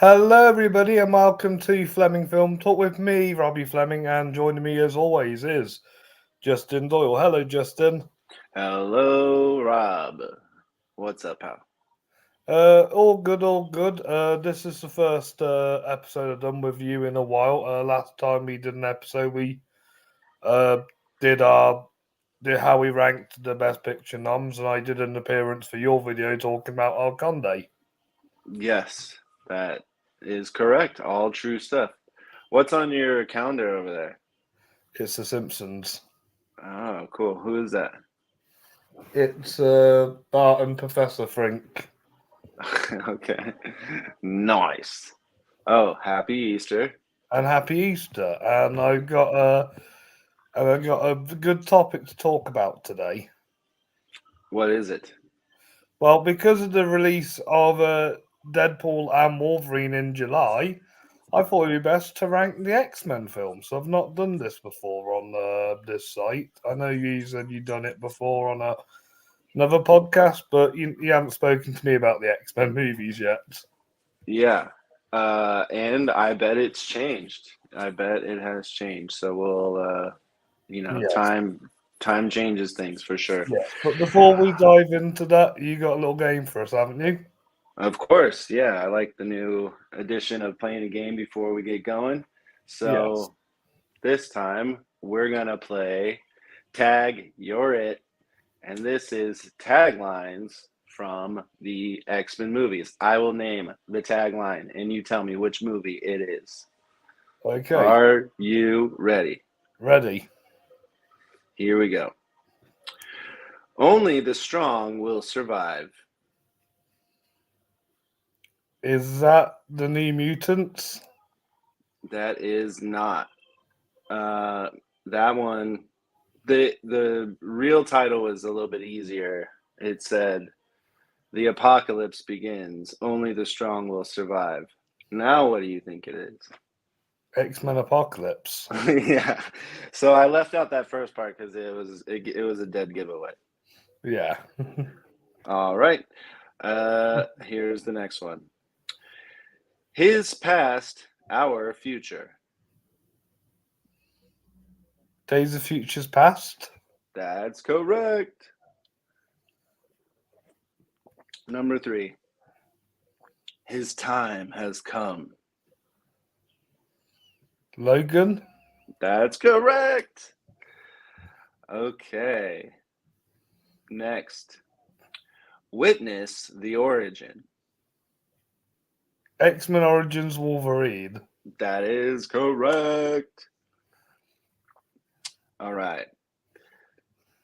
Hello, everybody, and welcome to Fleming Film Talk with me, Robbie Fleming, and joining me as always is Justin Doyle. Hello, Justin. Hello, Rob. What's up, pal? All good, all good. This is the first episode I've done with you in a while. Last time we did an episode, we uh, did our did how we ranked the best picture noms, and I did an appearance for your video talking about Arconde. Yes, that is correct. All true stuff. What's on your calendar over there? It's The Simpsons. Oh, cool. Who is that? It's Bart and Professor Frink. Okay. Nice. Oh, happy Easter. And happy Easter. And I got a good topic to talk about today. What is it? Well, because of the release of Deadpool and Wolverine in July, I thought it'd be best to rank the X-Men films. I've not done this before on this site. I know you said you'd done it before on another podcast, but you haven't spoken to me about the X-Men movies yet. Yeah. And I bet it's changed. I bet it has changed. So Yes, time changes things for sure. yes. But before we dive into that, you got a little game for us, haven't you? Of course, yeah. I like the new edition of playing a game before we get going. Yes. So this time we're gonna play Tag You're It, and this is taglines from the X-Men movies. I will name the tagline, and you tell me which movie it is. Okay. Are you ready? Ready. Here we go. Only the strong will survive. Is that the New Mutants? That is not. That one, the real title was a little bit easier. It said, "The apocalypse begins. Only the strong will survive." Now, what do you think it is? X-Men Apocalypse. Yeah. So I left out that first part because it was a dead giveaway. Yeah. All right. Here's the next one. His past, our future. Days of Futures Past. That's correct. Number 3. His time has come. Logan. That's correct. Okay. Next. Witness the origin. X-Men Origins Wolverine. That is correct. All right.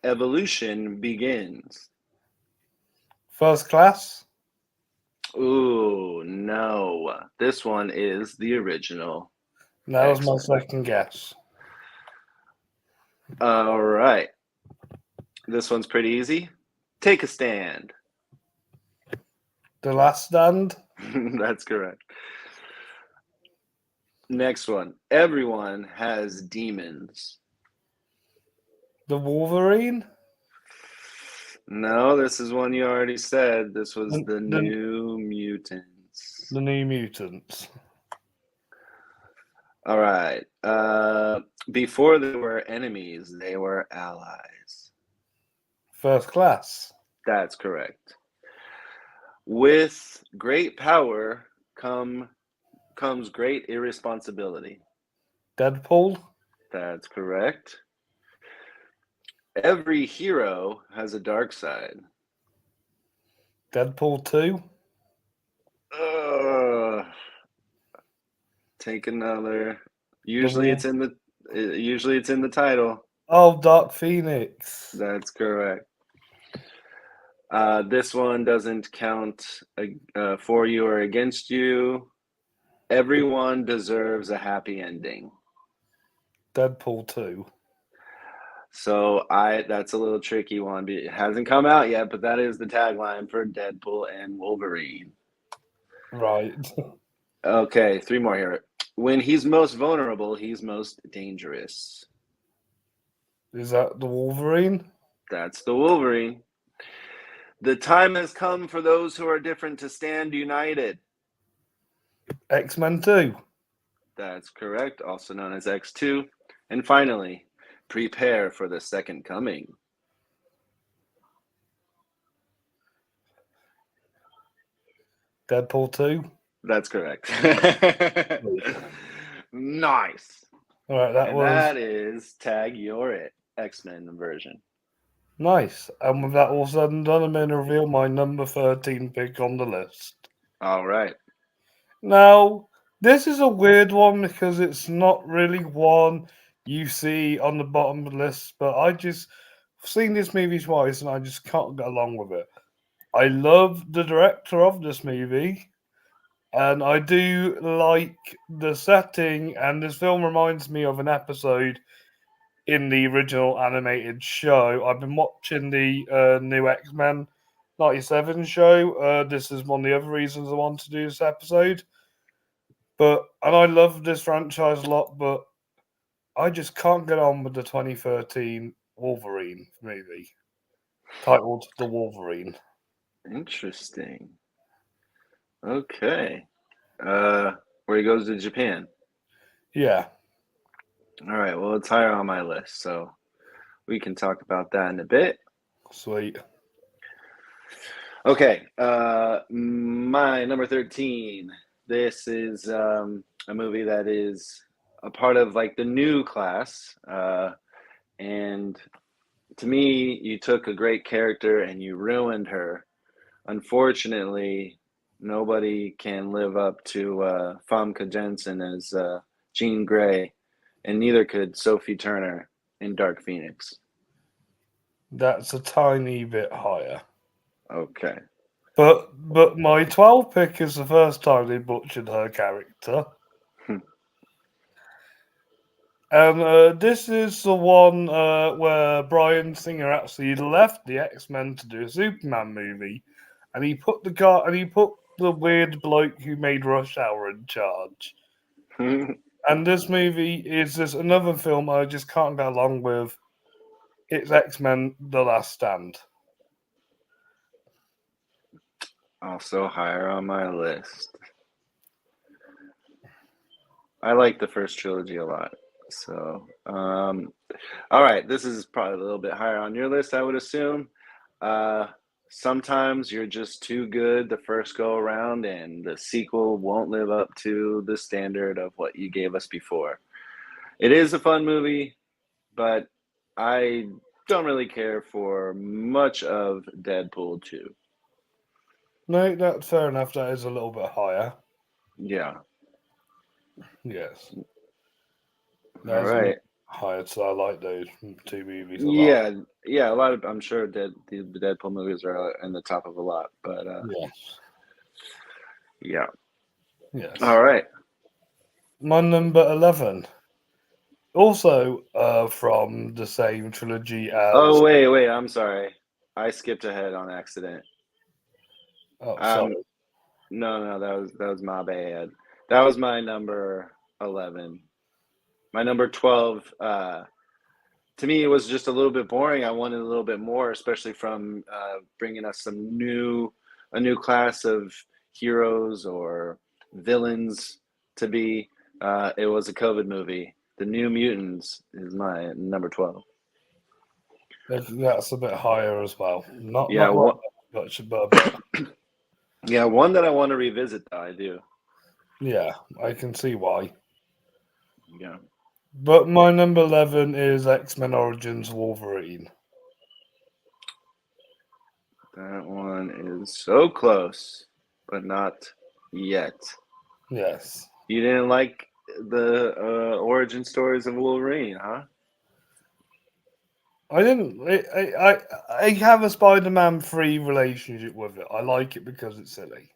Evolution begins. First Class. Ooh, no. This one is the original. That was my X-Men. second guess. All right. This one's pretty easy. Take a stand. The Last Stand. That's correct. Next one. Everyone has demons. The Wolverine. No, this is one you already said. This was The, the the, New Mutants. the New Mutants. All right. Before they were enemies, they were allies. First Class. That's correct. With great power comes great irresponsibility. Deadpool. That's correct. Every hero has a dark side. Deadpool 2. Take another. Usually it's in the title. Oh, Dark Phoenix. That's correct. This one doesn't count for you or against you. Everyone deserves a happy ending. Deadpool 2. So that's a little tricky one. It hasn't come out yet, but that is the tagline for Deadpool and Wolverine. Right. Okay, 3 more here. When he's most vulnerable, he's most dangerous. Is that the Wolverine? That's the Wolverine. The time has come for those who are different to stand united. X-Men 2. That's correct, also known as X2. And finally, prepare for the second coming. Deadpool 2. That's correct. Nice. All right, that And was that is Tag You're It, X-Men version. nice. And with that all said and done, I'm going to reveal my number 13 pick on the list. All right. Now, this is a weird one because it's not really one you see on the bottom of the list, but I've seen this movie twice and I just can't get along with it. I love the director of this movie, and I do like the setting, and this film reminds me of an episode in the original animated show. I've been watching the new X-Men 97 show. This is one of the other reasons I want to do this episode. And I love this franchise a lot, but I just can't get on with the 2013 Wolverine movie titled The Wolverine. Interesting. Okay. Where he goes to Japan. Yeah. All right. Well, it's higher on my list, so we can talk about that in a bit. Sweet. Okay. My number 13. This is a movie that is a part of like the new class. And to me, you took a great character and you ruined her. Unfortunately, nobody can live up to Famke Jensen as Jean Grey, and neither could Sophie Turner in Dark Phoenix. That's a tiny bit higher. Okay. But my 12 pick is the first time they butchered her character. And this is the one where Bryan Singer actually left the X-Men to do a Superman movie, and he put the weird bloke who made Rush Hour in charge. And this movie is just another film I just can't get along with. It's X-Men: The Last Stand. Also higher on my list. I like the first trilogy a lot. So, all right, this is probably a little bit higher on your list, I would assume. Sometimes you're just too good the first go around, and the sequel won't live up to the standard of what you gave us before. It is a fun movie, but I don't really care for much of Deadpool 2. No, that's fair enough. That is a little bit higher. Yeah. Yes. All That's a right. bit higher, so I like those two movies a lot. Yeah, a lot of I'm sure that the Deadpool movies are in the top of a lot, but Yes. yeah. Yes. All right. My number 11. Also from the same trilogy as. Oh wait, I'm sorry. I skipped ahead on accident. Oh, sorry. No, that was my bad. That was my number 11. My number 12 to me it was just a little bit boring. I wanted a little bit more, especially from bringing us a new class of heroes or villains to be. It was a COVID movie. The New Mutants is my number 12. That's a bit higher as well. Not Yeah, much, but a bit. yeah, one that I want to revisit though, I do. Yeah, I can see why. Yeah. But my number 11 is X-Men Origins Wolverine. That one is so close, but not yet. Yes. You didn't like the origin stories of Wolverine, huh? I didn't. I have a Spider-Man 3 relationship with it. I like it because it's silly.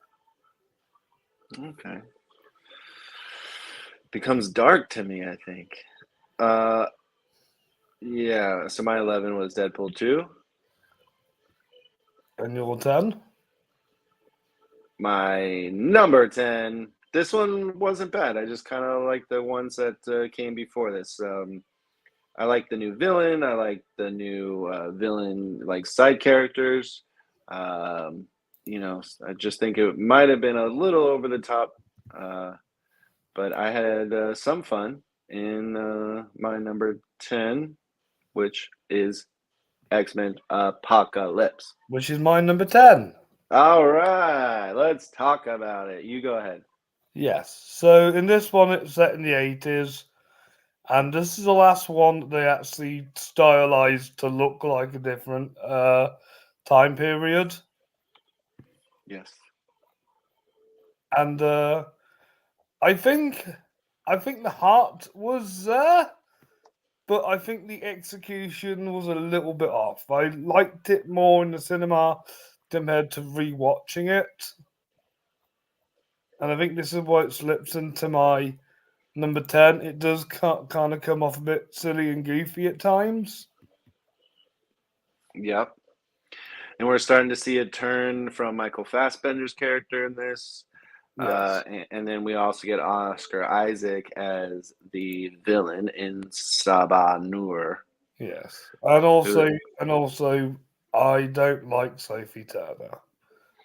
Okay. Becomes dark to me, I think. Uh, yeah. So my 11 was Deadpool 2. And your 10? My number 10. This one wasn't bad. I just kind of like the ones that came before this. I like the new villain. I like the new villain like side characters. I just think it might have been a little over the top But I had some fun in my number 10, which is X-Men Apocalypse. which is my number 10. All right, let's talk about it. You go ahead. Yes. So in this one, it's set in the 80s, and this is the last one that they actually stylized to look like a different time period. Yes. And I think the heart was there, but I think the execution was a little bit off. I liked it more in the cinema compared to rewatching it. And I think this is why it slips into my number 10. It does kind of come off a bit silly and goofy at times. Yep. And we're starting to see a turn from Michael Fassbender's character in this. Yes. And then we also get Oscar Isaac as the villain in Sabah Nur. Yes. And also I don't like Sophie Turner.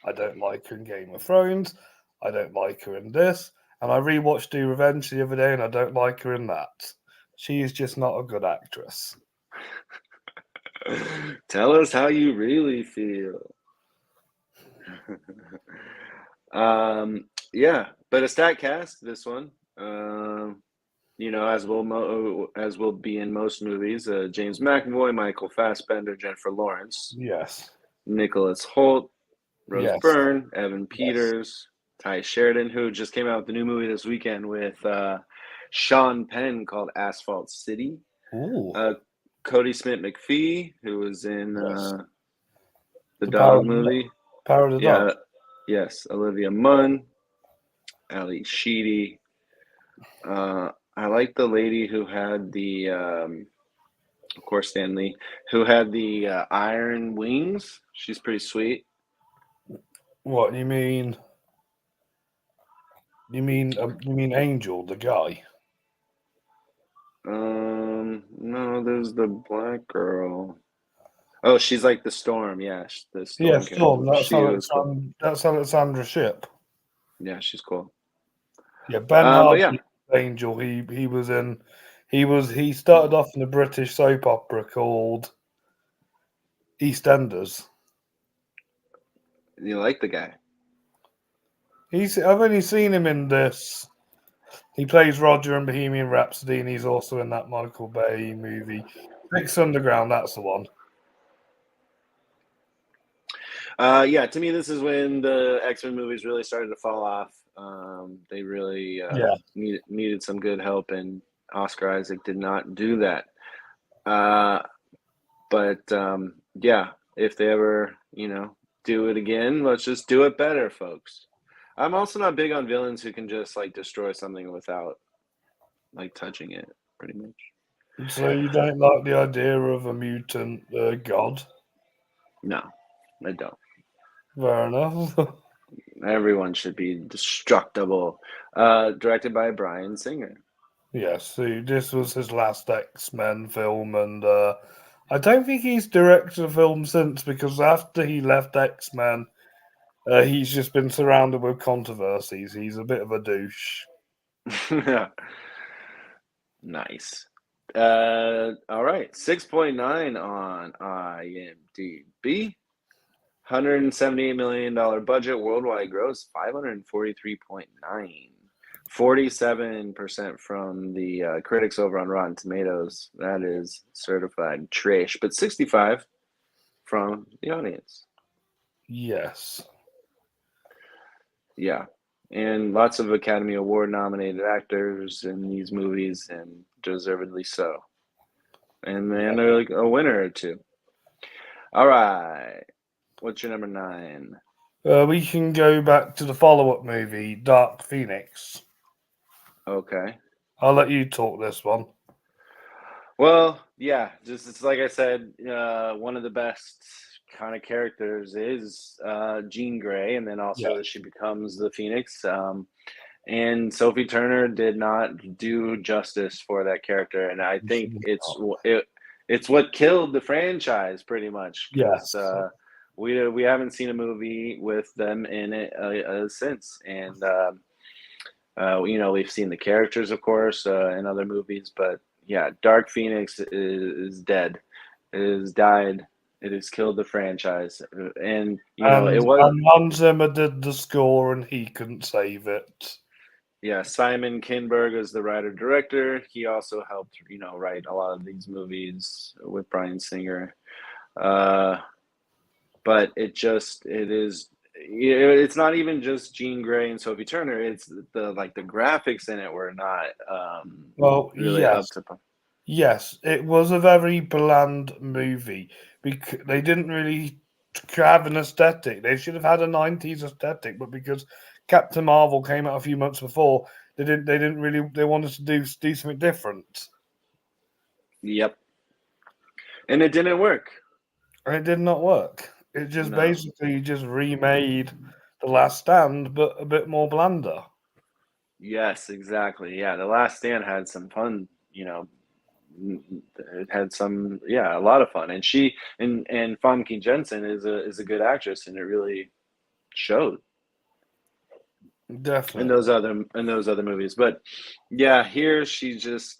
I don't like her in Game of Thrones. I don't like her in this. And I rewatched Do Revenge the other day and I don't like her in that. She is just not a good actress. Tell us how you really feel. Yeah, but a stat cast this one. As will be in most movies, James McAvoy, Michael Fassbender, Jennifer Lawrence, Yes. Nicholas Hoult, Rose Yes. Byrne, Evan Yes. Peters, Ty Sheridan, who just came out with the new movie this weekend with Sean Penn called Asphalt City. Ooh. Cody Smith McPhee, who was in Yes. the Power Dog movie. of the Yeah, Dog. yes, Olivia Munn, Ali Sheedy. I like the lady who had the, of course, Stan Lee, who had the iron wings. She's pretty sweet. What you mean? You mean Angel, the guy? No, there's the black girl. Oh, she's like the Storm. Yeah, the Storm Yes, character. Storm. She was cool. That's Alexandra Shipp. Yeah, she's cool. Yeah, Ben But yeah, Hardy, Angel. He was in. He started off in a British soap opera called EastEnders. you like the guy. I've only seen him in this. He plays Roger in Bohemian Rhapsody, and he's also in that Michael Bay movie, Six Underground. That's the one. Yeah, to me, this is when the X-Men movies really started to fall off. They really needed some good help, and Oscar Isaac did not do that. But yeah, if they ever, do it again, let's just do it better, folks. I'm also not big on villains who can just like destroy something without like touching it, pretty much. So you don't like the idea of a mutant god? No, I don't. Fair enough. Everyone should be destructible. Directed by Bryan Singer. Yes, so this was his last X-Men film, and I don't think he's directed a film since, because after he left X-Men, he's just been surrounded with controversies. He's a bit of a douche. Nice. All right. 6.9 on IMDb. $178 million budget, worldwide gross 543.9. 47% from the critics over on Rotten Tomatoes. That is certified trash, but 65 from the audience. Yes. Yeah. And lots of Academy Award nominated actors in these movies, and deservedly so. And then a winner or two. All right. What's your number 9? We can go back to the follow-up movie, Dark Phoenix. Okay. I'll let you talk this one. Well, yeah, just it's like I said, one of the best kind of characters is Jean Grey, and then also she becomes the Phoenix. And Sophie Turner did not do justice for that character, and I think it's what killed the franchise pretty much. Yes. We haven't seen a movie with them in it since, and We've seen the characters, of course, in other movies, but yeah, Dark Phoenix is dead. It has died. It has killed the franchise, and it was. And Hans Zimmer did the score, and he couldn't save it. Yeah, Simon Kinberg is the writer director. He also helped, write a lot of these movies with Bryan Singer. But it's not even just Jean Grey and Sophie Turner. It's the graphics in it were not Well, really up to. yes, it was a very bland movie because they didn't really have an aesthetic. They should have had a '90s aesthetic, but because Captain Marvel came out a few months before, they didn't. They didn't really. They wanted to do something different, Yep, and it didn't work. and it did not work. It just No. basically just remade The Last Stand, but a bit more blander. Yes, exactly. Yeah, The Last Stand had some fun. It had a lot of fun, and Famke Jensen is a good actress, and it really showed in Definitely. those other movies. But yeah, here she just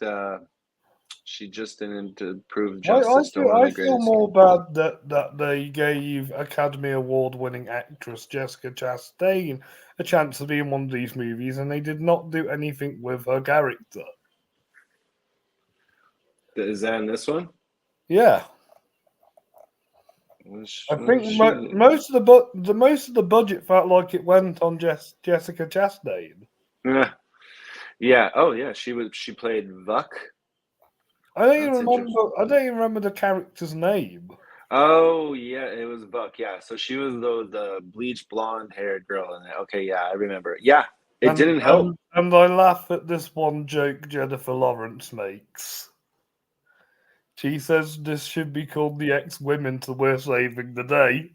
didn't prove justice to one of I the feel greatest. more bad that they gave Academy Award winning actress Jessica Chastain a chance to be in one of these movies, and they did not do anything with her character. Is that in this one? Yeah, I think She, most of the budget felt like it went on Jessica Chastain. yeah. Oh, yeah. She played Vuck. That's interesting. I don't even remember the character's name. Oh, yeah. It was Buck. Yeah. So she was the bleach blonde haired girl in it. Okay. Yeah, I remember. Yeah, it And didn't help. I laugh at this one joke Jennifer Lawrence makes. She says this should be called the X-Women till we're saving the day.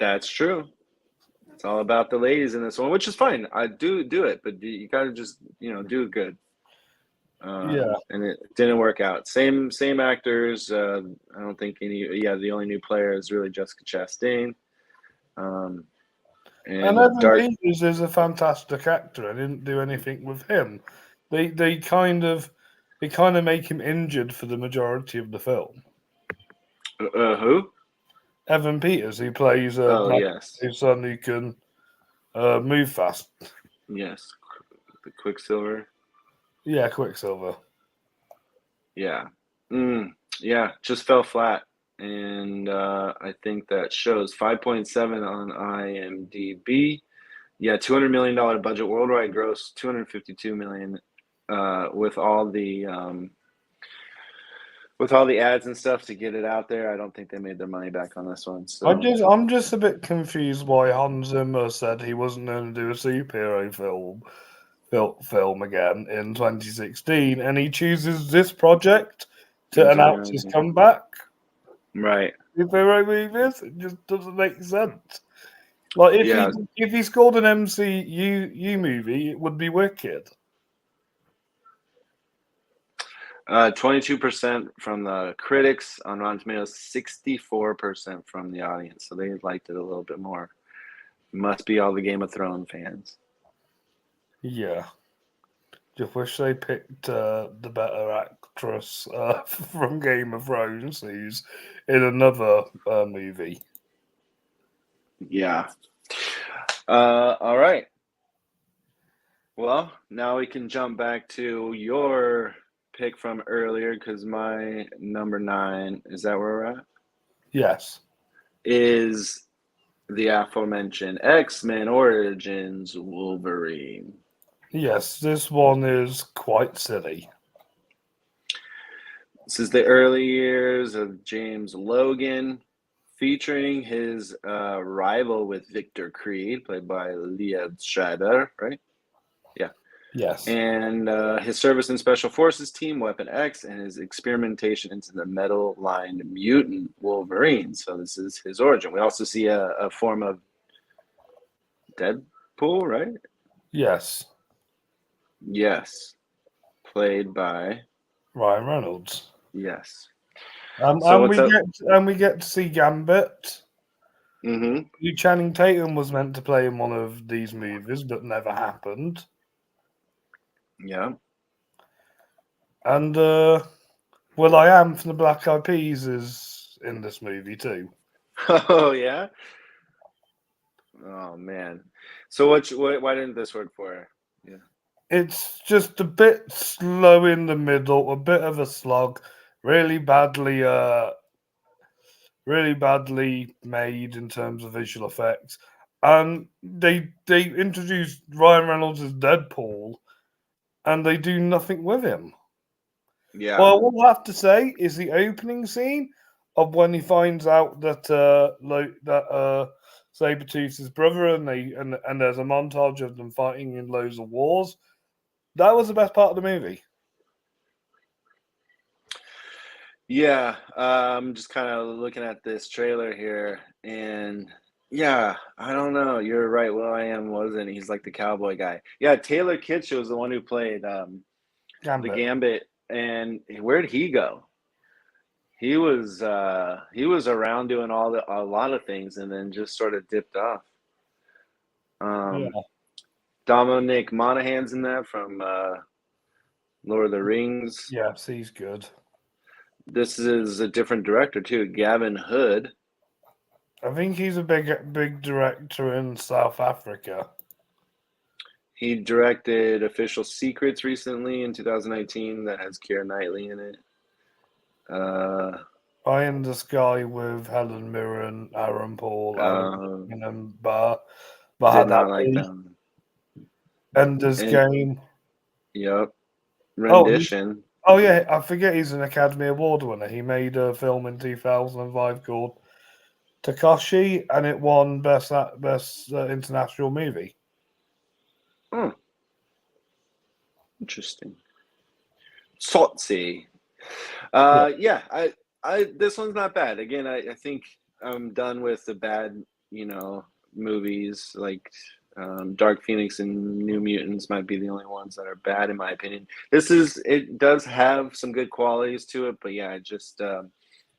That's true. It's all about the ladies in this one, which is fine. I do it, but you gotta just do it good. Yeah. And it didn't work out. Same actors. I don't think any. Yeah, the only new player is really Jessica Chastain. And And Evan Dark. Peters is a fantastic actor. I didn't do anything with him. They kind of make him injured for the majority of the film. Who? Evan Peters, who plays Oh Black yes, Widow's son who can move fast. yes. The Quicksilver. Yeah, Quicksilver. Yeah. Yeah. Just fell flat, and I think that shows 5.7 on IMDb. Yeah, $200 million budget, worldwide gross 252 million. With all the ads and stuff to get it out there, I don't think they made their money back on this one. So I'm just a bit confused why Hans Zimmer said he wasn't going to do a superhero film again in 2016, and he chooses this project to in announce his 2019, comeback. right? Superhero movies, it just doesn't make sense. Like Yeah, if he scored an MCU movie, it would be wicked. 22% from the critics on Rotten Tomatoes, 64% from the audience. So they liked it a little bit more. Must be all the Game of Thrones fans. Yeah, just wish they picked the better actress from Game of Thrones, who's in another movie. Yeah. All right. Well, now we can jump back to your pick from earlier because my number 9, is that where we're at? Yes. Is the aforementioned X-Men Origins Wolverine. Yes, this one is quite silly. This is the early years of James Logan, featuring his rival with Victor Creed, played by Liev Schreiber, right? Yeah. Yes. And his service in Special Forces Team, Weapon X, and his experimentation into the metal-lined mutant Wolverine. So this is his origin. We also see a form of Deadpool, right? Yes. Yes. Played by Ryan Reynolds. Yes. And So what's up? we get to see Gambit. Mm-hmm. Channing Tatum was meant to play in one of these movies, but never happened. Yeah. And will.i.am from the Black Eyed Peas is in this movie too. Oh yeah. Oh man. So why didn't this work for her? Yeah. It's just a bit slow in the middle, a bit of a slog, really badly made in terms of visual effects. And they introduced Ryan Reynolds as Deadpool, and they do nothing with him. Yeah. Well, what I have to say is the opening scene of when he finds out that Sabretooth's his brother, and there's a montage of them fighting in loads of wars. That was the best part of the movie. Yeah. I'm just kind of looking at this trailer here, and yeah, I don't know. You're right. will.i.am wasn't. He's like the cowboy guy. Yeah. Taylor Kitsch was the one who played the Gambit. Gambit, and where'd he go? He was around doing a lot of things, and then just sort of dipped off. Yeah. Dominic Monaghan's in that from Lord of the Rings. Yes, he's good. This is a different director too, Gavin Hood. I think he's a big director in South Africa. He directed Official Secrets recently in 2019 that has Keira Knightley in it. Eye in the Sky with Helen Mirren, Aaron Paul, Alan uh, Rickman, and did Bahad not like Ali. them. Ender's And Game. yep, Oh, rendition. oh yeah, I forget he's an Academy Award winner. He made a film in 2005 called Takashi, and it won best international movie. Oh, interesting. Sotzi. Yeah, Yeah, this one's not bad. Again, I think I'm done with the bad, movies like Dark Phoenix and New Mutants might be the only ones that are bad in my opinion. It does have some good qualities to it, but yeah, it just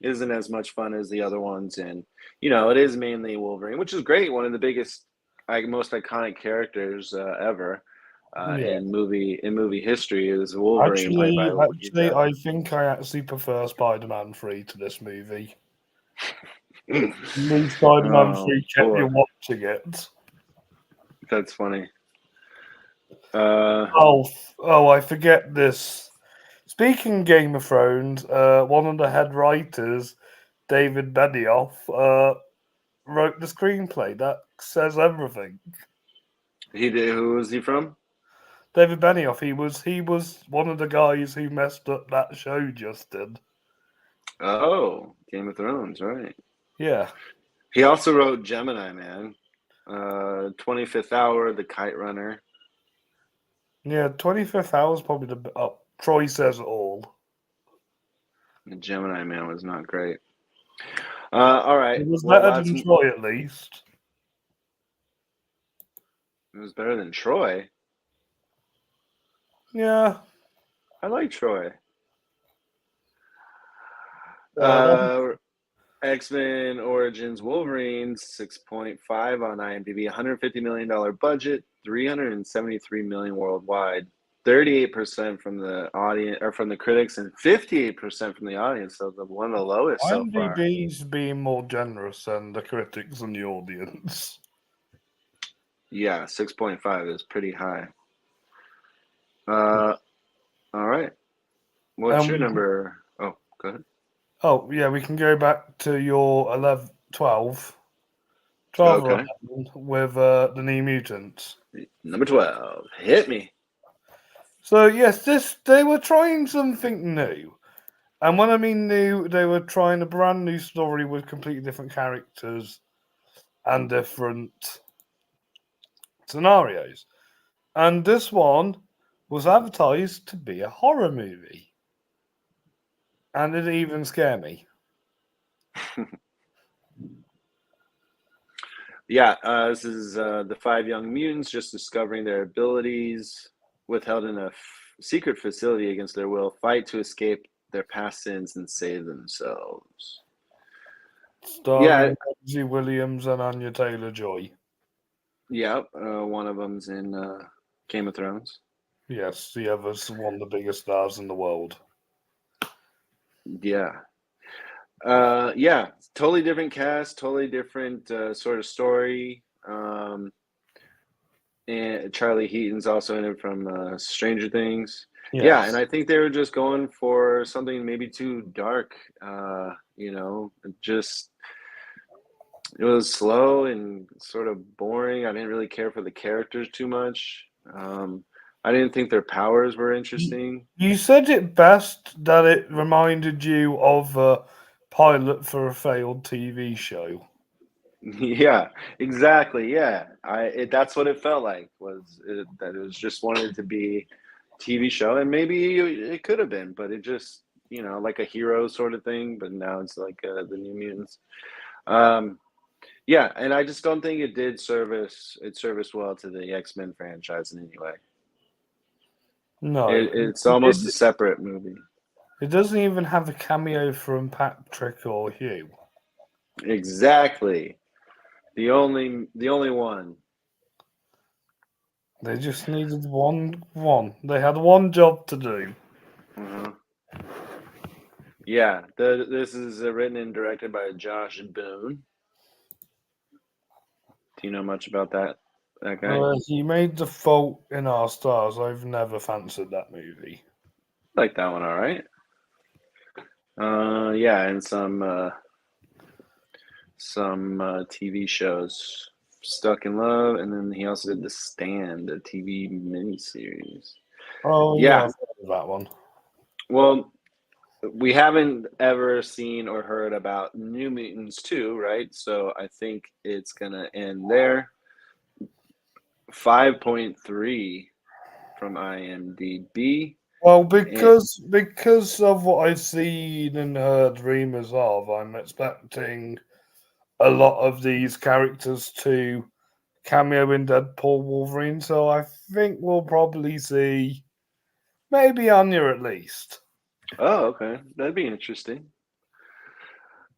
isn't as much fun as the other ones. And it is mainly Wolverine, which is great. One of the biggest, most iconic characters ever. yeah. In movie history is Wolverine played by Hugh Actually, I Jackman. think I actually prefer Spider-Man 3 to this movie. Me, Spider-Man Oh 3 kept boy, you watching it. that's funny. Uh, Oh, I forget this. Speaking Game of Thrones, one of the head writers, David Benioff, wrote the screenplay. That says everything. he did. Who was he from? David Benioff, he was one of the guys who messed up that show, Justin. Oh, Game of Thrones, right? Yeah. He also wrote Gemini Man, 25th Hour, The Kite Runner. Yeah, 25th Hour is probably the Troy Says It All. And Gemini Man was not great. All right. It was Well, better than Troy at least. it was better than Troy. Yeah. I like Troy. That X-Men Origins Wolverine 6.5 on IMDb, $150 million budget, 373 million worldwide, 38% from the audience or from the critics, and 58% from the audience. So one of the lowest so far. IMDb's being more generous than the critics and the audience. Yeah, 6.5 is pretty high. All right. What's your We can, number? Oh, go ahead. oh, yeah, we can go back to your 11, 12 or Okay. 11 with the New Mutants. Number 12. Hit me. So, yes, they were trying something new. And when I mean new, they were trying a brand new story with completely different characters and different scenarios. And this one was advertised to be a horror movie. And it didn't even scare me. Yeah, this is the five young mutants just discovering their abilities, withheld in a secret facility against their will, fight to escape their past sins and save themselves. Yeah, starring Rosie Williams and Anya Taylor-Joy. yeah. One of them's in Game of Thrones. Yes, the other's one of the biggest stars in the world. Yeah. Yeah, totally different cast, totally different sort of story. And Charlie Heaton's also in it from Stranger Things. Yeah, and Yes. I think they were just going for something maybe too dark. Just it was slow and sort of boring. I didn't really care for the characters too much. I didn't think their powers were interesting. You said it best that it reminded you of a pilot for a failed TV show. Yeah, exactly. Yeah, that's what it felt like that it was just wanted to be TV show, and maybe it could have been, but it just like a hero sort of thing. But now it's like the New Mutants. Um, yeah, and I just don't think it serviced well to the X-Men franchise in any way. No, It's almost a separate movie. it doesn't even have a cameo from Patrick or Hugh. Exactly. The only one. They just needed one. They had one job to do. Uh-huh. Yeah, this is written and directed by Josh Boone. Do you know much about that guy? He made The Fault in Our Stars. I've never fancied that movie. Like that one, all right. Yeah, and some TV shows, Stuck in Love, and then he also did The Stand, a TV miniseries. Oh yeah, Yeah, I've heard of that one. well, we haven't ever seen or heard about New Mutants 2, right? So I think it's gonna end there. 5.3 from IMDb. Well, And, because of what I've seen and heard rumors of, I'm expecting a lot of these characters to cameo in Deadpool Wolverine. So I think we'll probably see maybe Anya at least. oh, okay, that'd be interesting.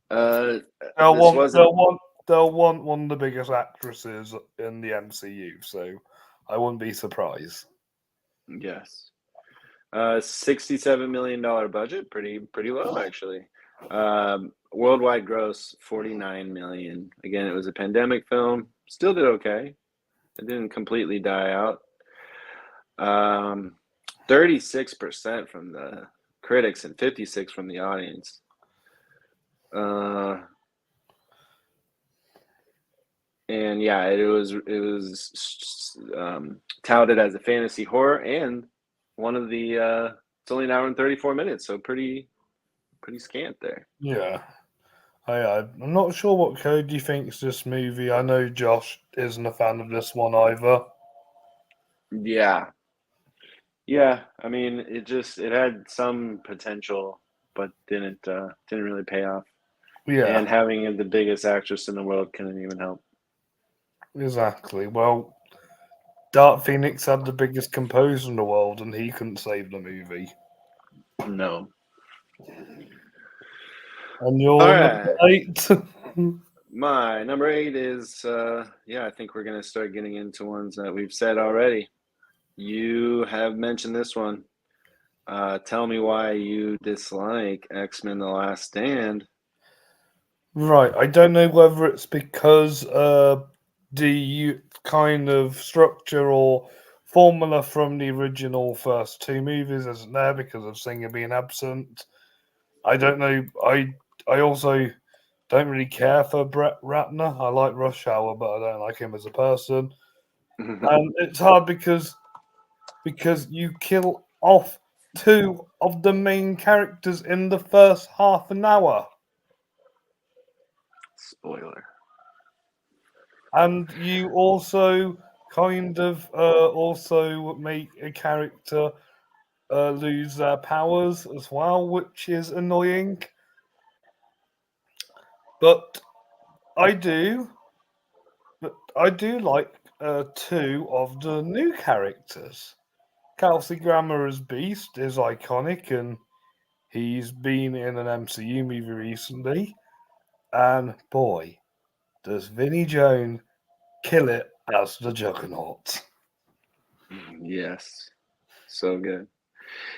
Uh, They'll this want wasn't. they'll want they'll want one of the biggest actresses in the MCU. So I wouldn't be surprised. Yes. $67 million budget, pretty low actually. Worldwide gross 49 million. Again, it was a pandemic film. Still did okay. It didn't completely die out. 36% from the critics and 56 from the audience. And yeah, it was touted as a fantasy horror and one of the. It's only an hour and 34 minutes, so pretty scant there. Yeah. I'm not sure what Cody thinks this movie. I know Josh isn't a fan of this one either. Yeah, yeah. I mean, it had some potential, but didn't really pay off. Yeah, And having the biggest actress in the world couldn't even help. exactly. Well, Dark Phoenix had the biggest composer in the world, and he couldn't save the movie. No. And All your number right. 8? My number 8 is yeah, I think we're gonna start getting into ones that we've said already. You have mentioned this one. Tell me why you dislike X-Men: The Last Stand. Right, I don't know whether it's because the kind of structure or formula from the original first two movies isn't there because of Singer being absent. I don't know. I also don't really care for Brett Ratner. I like Rush Hour, but I don't like him as a person. And it's hard because you kill off two of the main characters in the first half an hour. Spoiler. And you also kind of also make a character lose their powers as well, which is annoying. But I do, but I do like two of the new characters. Kelsey Grammer as Beast is iconic, and he's been in an MCU movie recently. And boy, does Vinnie Jones kill it as the Juggernaut. Yes, so good.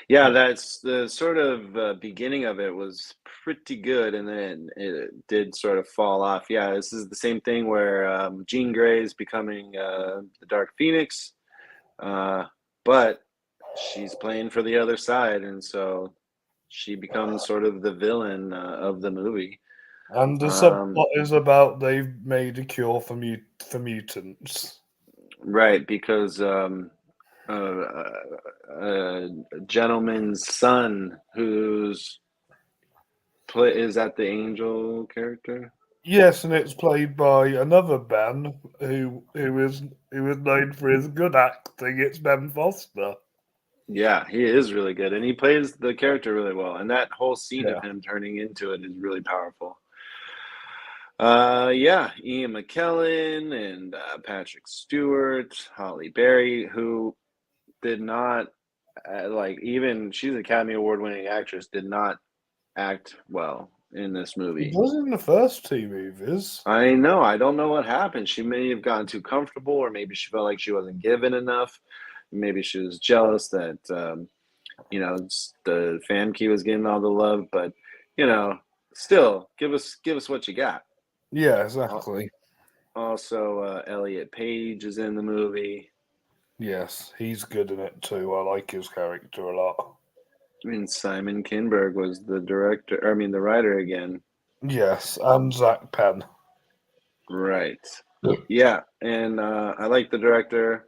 Yeah, that's the sort of beginning of it was pretty good, and then it did sort of fall off. Yeah, this is the same thing where Jean Grey is becoming the Dark Phoenix, uh, but she's playing for the other side, and so she becomes sort of the villain of the movie. And the Um, subplot is about they've made a cure for mutants. right, because uh, a gentleman's son who's play is that the angel character? Yes, and it's played by another Ben who is known for his good acting. It's Ben Foster. Yeah, he is really good, and he plays the character really well. And that whole scene of Yeah. him turning into it is really powerful. Yeah, Ian McKellen and Patrick Stewart, Holly Berry, who did not like even she's an Academy Award winning actress, did not act well in this He movie. does in the first two movies. I know. I don't know what happened. She may have gotten too comfortable, or maybe she felt like she wasn't given enough. Maybe she was jealous that the fan key was getting all the love. But you know, still, give us what you got. Yeah, Al- exactly. Also, Elliot Page is in the movie. Yes, he's good in it too. I like his character a lot. I mean, Simon Kinberg was the director. I mean, the writer again. Yes, and Zach Penn. Right. Yeah, and I like the director.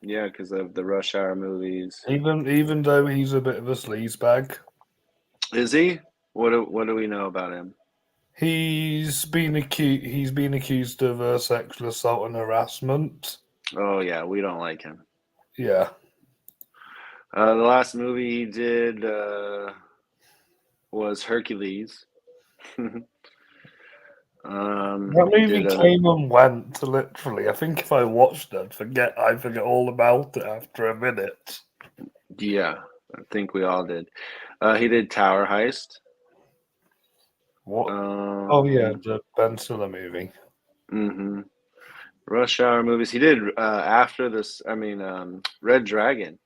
Yeah, because of the Rush Hour movies. Even though he's a bit of a sleazebag, Is he? What do we know about him? he's been accused of sexual assault and harassment. Oh yeah, we don't like him. Yeah, The last movie he did was Hercules. that He movie did came and went literally. I think if I watched it, I forget all about it after a minute. yeah, I think we all did. He did Tower Heist. What? Oh yeah, Um, the Ben Stiller movie. hmm Rush Hour movies. He did after this. I mean, Red Dragon,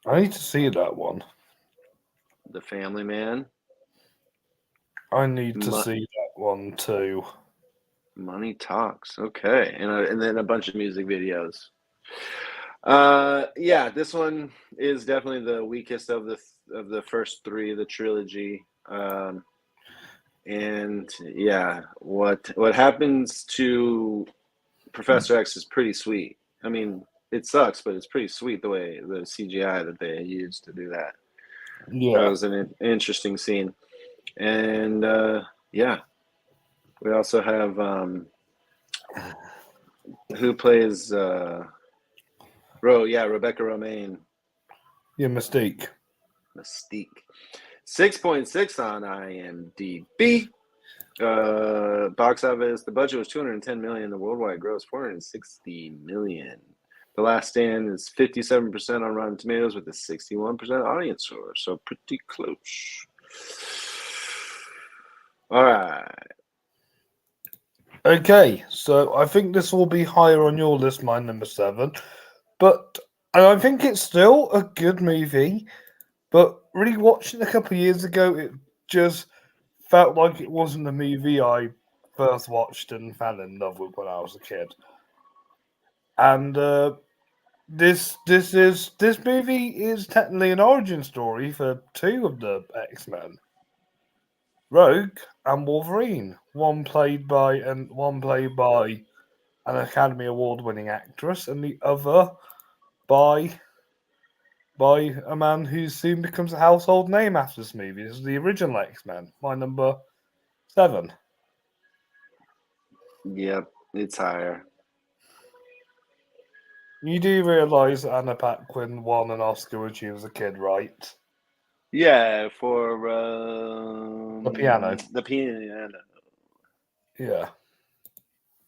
I need to see that one. The Family Man, I need to Mo- see that one too. Money Talks. Okay, and then a bunch of music videos. Yeah, this one is definitely the weakest of the first three of the trilogy. And yeah, what happens to Professor X is pretty sweet. I mean, it sucks, but it's pretty sweet the way the CGI that they used to do that. That Yeah. was an interesting scene. And yeah, we also have who plays Rebecca Romaine, Yeah, Mystique. Mystique. 6.6 on IMDb. Box office. The budget was 210 million. The worldwide gross 460 million. The Last Stand is 57% on Rotten Tomatoes with a 61% audience score. So pretty close. All right. Okay, so I think this will be higher on your list, my number seven. But and I think it's still a good movie. But rewatching a couple of years ago, it just felt like it wasn't the movie I first watched and fell in love with when I was a kid. And this movie is technically an origin story for two of the X Men, Rogue and Wolverine. One played by an Academy Award winning actress, and the other by a man who soon becomes a household name after this movie. This is the original X Men, my number seven. Yep, it's higher. You do realise Anna Paquin won an Oscar when she was a kid, right? Yeah, for The piano. the piano. Yeah.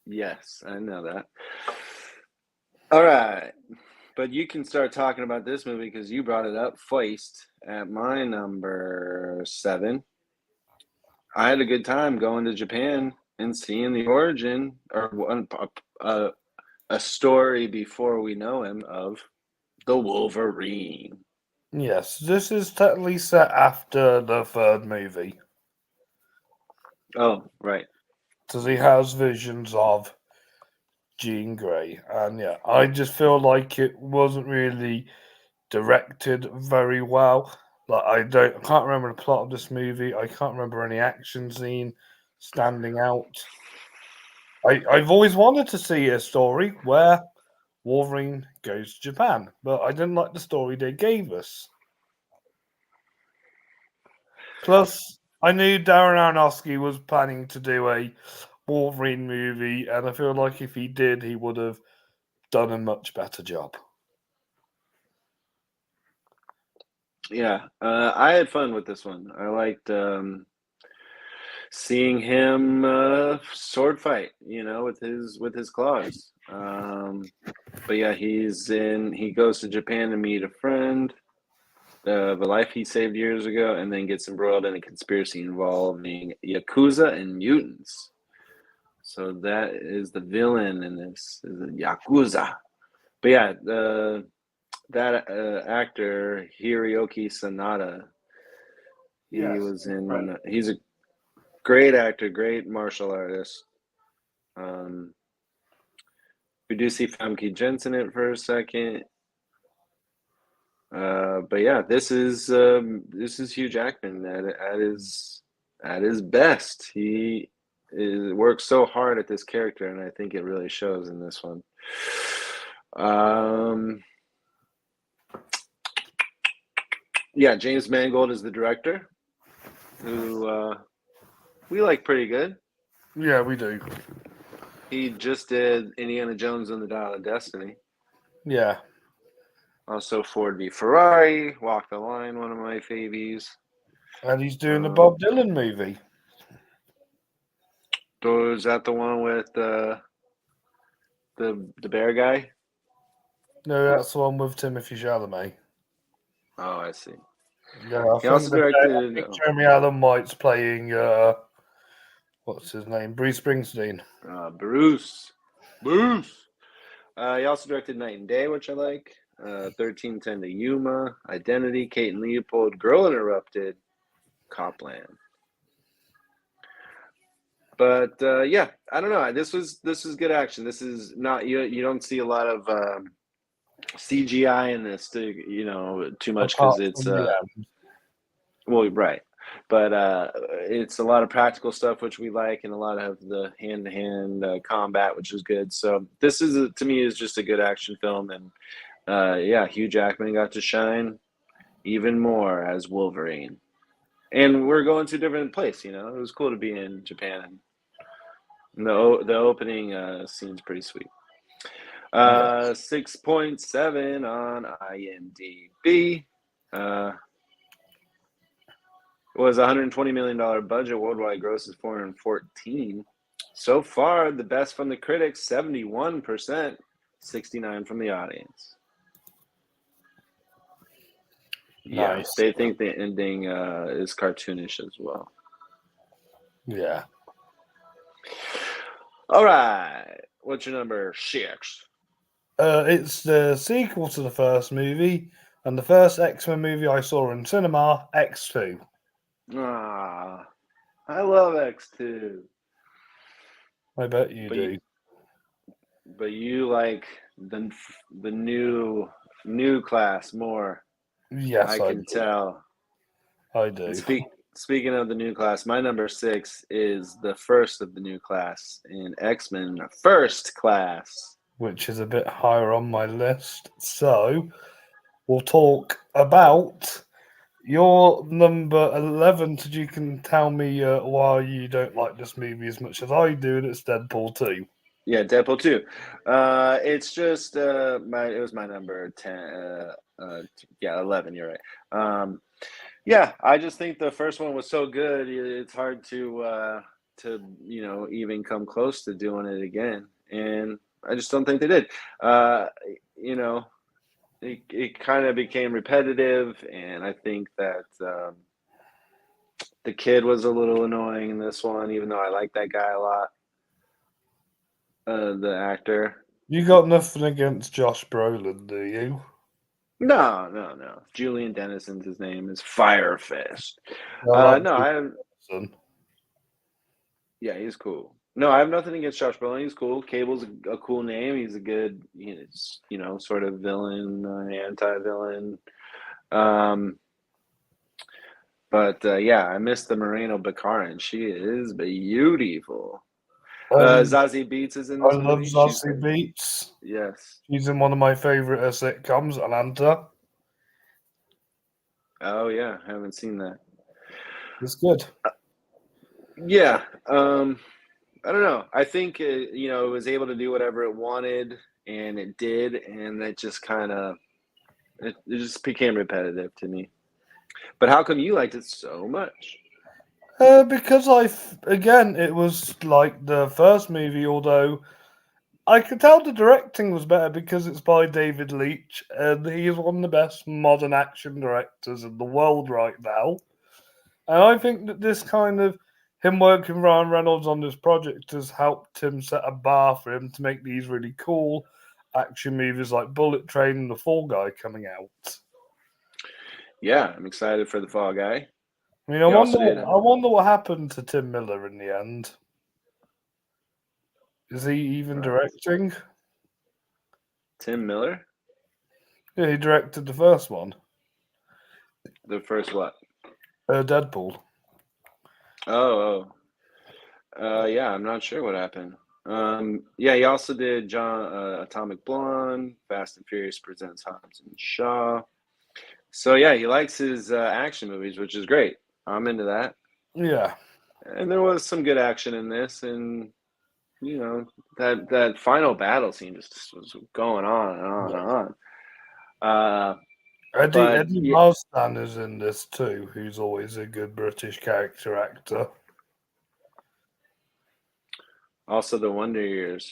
Yes, I know that. All right. But you can start talking about this movie because you brought it up first at my number seven. I had a good time going to Japan and seeing the origin or a story before we know him of the Wolverine. Yes, this is technically set after the third movie. Oh, right. Because he has visions of Jean Grey. And yeah, I just feel like it wasn't really directed very well. Like I can't remember the plot of this movie. I can't remember any action scene standing out. I've always wanted to see a story where Wolverine goes to Japan, but I didn't like the story they gave us. Plus, I knew Darren Aronofsky was planning to do a Wolverine movie, and I feel like if he did, he would have done a much better job. Yeah, I had fun with this one. I liked seeing him sword fight, with his claws. But yeah, he goes to Japan to meet a friend of a life he saved years ago, and then gets embroiled in a conspiracy involving Yakuza and mutants. So that is the villain in this, is the Yakuza. But yeah, that actor Hiroki Sanada, he's a great actor, great martial artist. We do see Famke Jensen in it for a second. But yeah, this is Hugh Jackman at his best. Works so hard at this character, and I think it really shows in this one. Yeah, James Mangold is the director, who we like pretty good. Yeah, we do. He just did Indiana Jones and the Dial of Destiny. Yeah. Also Ford v Ferrari, Walk the Line, one of my favies. And he's doing the Bob Dylan movie. So is that the one with the bear guy? No, that's the one with Timothy Chalamet. Oh, I see. Yeah, I He also directed Jeremy Allen White's playing what's his name? Bruce Springsteen. Bruce. He also directed Night and Day, which I like. 1310 to Yuma, Identity, Kate and Leopold, Girl Interrupted, Copland. But yeah, I don't know. This was good action. This is not you don't see a lot of CGI in this, too much, because it's well, right. But it's a lot of practical stuff, which we like, and a lot of the hand-to-hand combat, which is good. So this to me, is just a good action film, and yeah, Hugh Jackman got to shine even more as Wolverine. And we're going to a different place, It was cool to be in Japan. And the opening scene's pretty sweet. 6.7 on IMDb. It was a $120 million budget. Worldwide gross is 414. So far, the best from the critics, 71%, 69% from the audience. Nice. Yeah, they think the ending is cartoonish as well. Yeah. All right. What's your number 6? It's the sequel to the first movie, and the first X-Men movie I saw in cinema, X2. Ah, I love X2. I bet you do. But you like the new class more. Yes, I can tell. I do. And speaking of the new class, my number 6 is the first of the new class in X-Men First Class, which is a bit higher on my list. So we'll talk about your number 11. So you can tell me why you don't like this movie as much as I do, and it's Deadpool 2. Yeah, Deadpool 2. It's just it was my number 10. Yeah, 11. You're right. Yeah, I just think the first one was so good. It's hard to even come close to doing it again, and I just don't think they did. It kind of became repetitive, and I think that The kid was a little annoying in this one, even though I like that guy a lot. The actor. You got nothing against Josh Brolin, do you? No. Julian Dennison's his name is Firefist. I like No, Jason. yeah, he's cool. No, I have nothing against Josh Brolin. He's cool. Cable's a cool name. He's a good, sort of villain, anti-villain. But yeah, I miss the Moreno Baccarin. She is beautiful. And Zazie Beetz is in I this love movie. She's Zazie Beetz. yes. She's in one of my favourite sitcoms, Atlanta. Oh yeah, I haven't seen that. It's good. Yeah. I don't know. I think it was able to do whatever it wanted, and it did, and that just kind of it just became repetitive to me. But how come you liked it so much? Because again, it was like the first movie, although I could tell the directing was better because it's by David Leitch, and he is one of the best modern action directors in the world right now. And I think that this kind of him working with Ryan Reynolds on this project has helped him set a bar for him to make these really cool action movies like Bullet Train and The Fall Guy coming out. Yeah, I'm excited for the Fall Guy. I mean, He also did I wonder what happened to Tim Miller in the end. Is he even directing? Tim Miller, Yeah, he directed the first one, the first what? Deadpool. Oh, yeah, I'm not sure what happened. Yeah, he also did Atomic Blonde, Fast and Furious presents Hobbs and Shaw. So yeah, he likes his action movies, which is great. I'm into that. Yeah, And there was some good action in this, and that final battle scene just was going on and on and on. But Eddie yeah, Marsden is in this too, who's always a good British character actor. also the Wonder Years,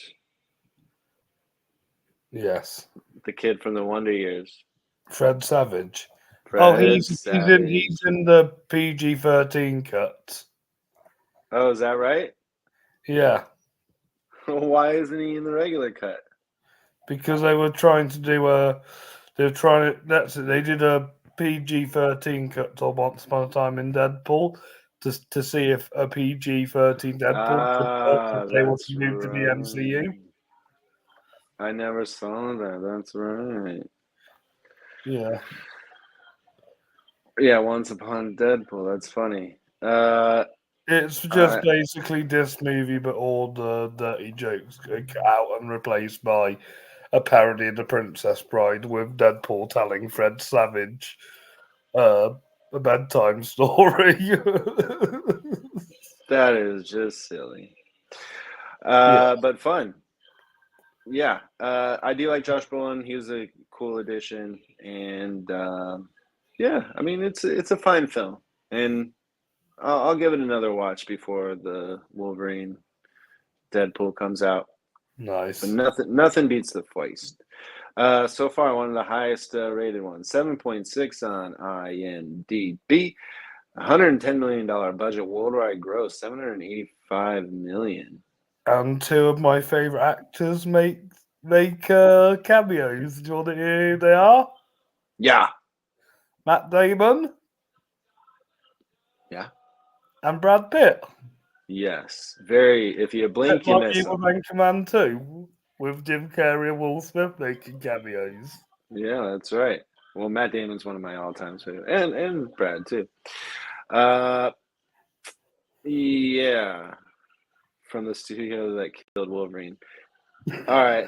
Yes, the kid from the Wonder Years, Fred Savage. Oh, Fred he's Savage. in the PG-13 cut. Oh, is that right? Yeah, Why isn't he in the regular cut? because they were trying to do a. They were trying to. That's it. They did a PG-13 cut to Once Upon a Time in Deadpool to see if a PG-13 Deadpool could work if they were That's to move to the right. MCU. I never saw that. That's right. Yeah. Yeah, Once Upon Deadpool. That's funny. It's just I basically this movie, but all the dirty jokes get cut out and replaced by a parody of The Princess Bride with Deadpool telling Fred Savage uh, a bedtime story. that is just silly. Yeah, But fun. Yeah, I do like Josh Brolin. He was a cool addition, and yeah, I mean it's a fine film, and I'll give it another watch before the Wolverine Deadpool comes out. But nice. nothing beats the Feist. So far, one of the highest rated ones, 7.6 on IMDb. $110 million budget, worldwide gross 785 million. And two of my favorite actors make cameos. Do you want to hear who they are? Yeah, Matt Damon yeah, and Brad Pitt. yes. Very. If you Bit blink, you like miss Evil them. Anchorman 2, with Jim Carrey and Will Smith making cameos. Yeah, that's right. Well, Matt Damon's one of my all-time favorite, and Brad too. Uh, yeah, from the studio that killed Wolverine. All right,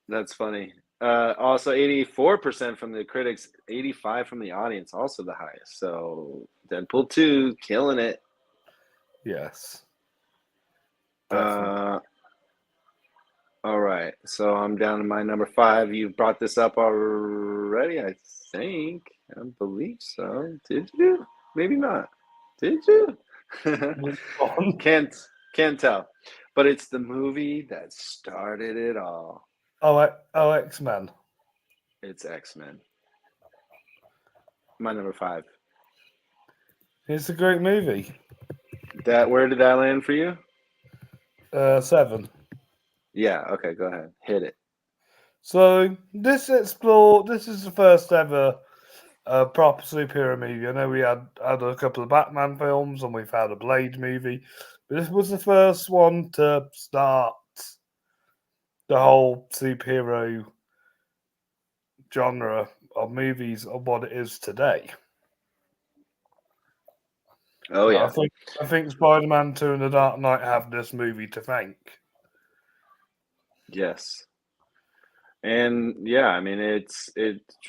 that's funny. Also, 84% from the critics, 85 from the audience, also the highest. So, Deadpool 2, killing it. Yes, definitely. Uh, all right, so I'm down to my number 5. You've brought this up already, I think. I believe so. Did you? Maybe not. Did you? Can't tell. But it's the movie that started it all. X-Men. It's X-Men. My number 5. It's a great movie. Where did that land for you? 7. Yeah. Okay. Go ahead. Hit it. So this is the first ever proper superhero movie. I know we had a couple of Batman films and we've had a Blade movie, but this was the first one to start the whole superhero genre of movies of what it is today. Oh I yeah. think Spider-Man 2 and The Dark Knight have this movie to thank. Yes. And yeah, I mean it's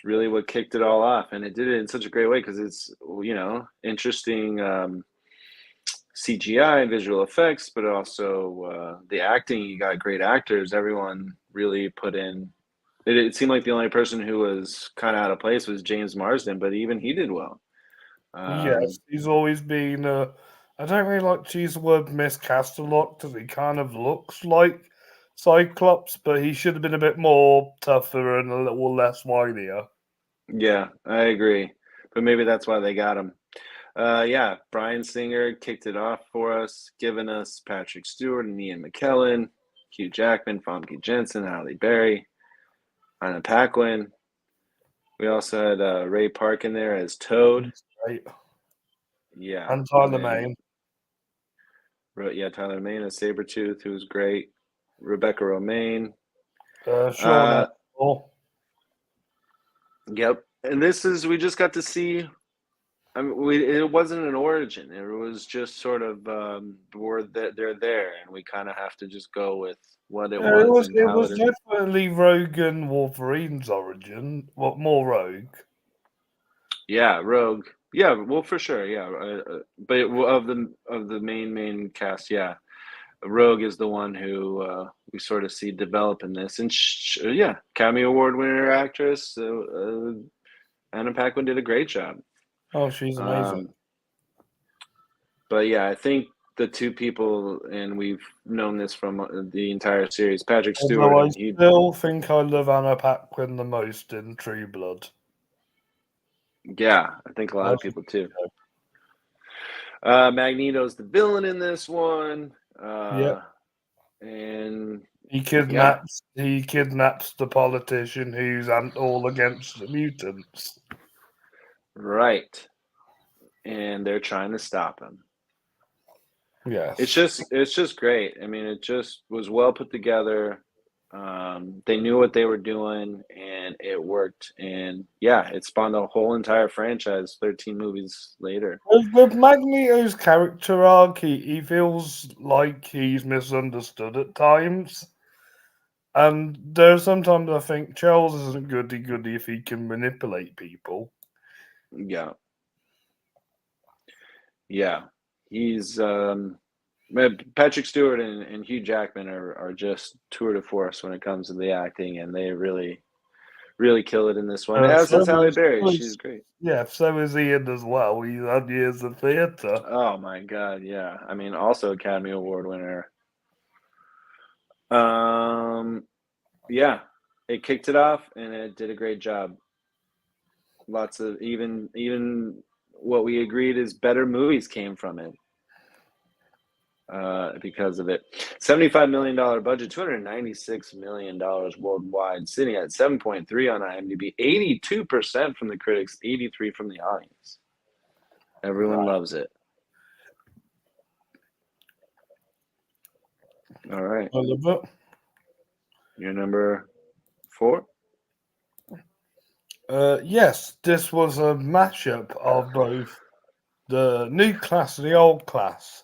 really what kicked it all off, and it did it in such a great way because it's interesting CGI visual effects, but also the acting. You got great actors. Everyone really put in. It seemed like the only person who was kind of out of place was James Marsden, but even he did well. Yes, he's always been. I don't really like to use the word miscast a lot because he kind of looks like Cyclops, but he should have been a bit more tougher and a little less whinier. Yeah, I agree, but maybe that's why they got him. Yeah, Bryan Singer kicked it off for us, giving us Patrick Stewart and Ian McKellen, Hugh Jackman, Famke Jensen, Halle Berry, Anna Paquin. We also had Ray Park in there as Toad. He's great. Yeah, And and Tyler then Maine. Tyler Mane as Sabretooth, who was great. Rebecca Romaine. Sean Uh, Astin. yep. And we just got to see. I mean, it wasn't an origin. It was just sort of they're there, and we kind of have to just go with what it Yeah, was and it how was it. definitely Rogan Wolverine's origin. What more Rogue? Yeah, Rogue. Yeah, well, for sure. Yeah, but of the main cast, yeah, Rogue is the one who we sort of see develop in this, and yeah, Academy Award winner actress Anna Paquin did a great job. Oh, she's amazing. But yeah, I think the two people, and we've known this from the entire series, Patrick Stewart Although I and he. still think I love Anna Paquin the most in True Blood. Yeah, I think a lot of As people too. Magneto's the villain in this one, Yep. and He yeah, kidnaps the politician who's all against the mutants. right. And they're trying to stop him. Yes. It's just great. I mean, it just was well put together. They knew what they were doing, and it worked. And yeah, it spawned a whole entire franchise. 13 movies later. With Magneto's character arc, he feels like he's misunderstood at times. And there's sometimes I think Charles isn't goody goody if he can manipulate people. Yeah, yeah. He's Patrick Stewart and Hugh Jackman are just tour de force when it comes to the acting, and they really kill it in this one. As So is Halle Berry. is She's great. yeah, so is Ian as well. He's had years of theatre. Oh my God, yeah. I mean, also Academy Award winner. Um, yeah, it kicked it off and it did a great job. Lots of even what we agreed is better movies came from it because of it. $75 million budget, $296 million worldwide, sitting at 7.3 on IMDb, 82% from the critics, 83 from the audience. Everyone loves it. All right. I love it. Your number 4? Yes, this was a mashup of both the new class and the old class.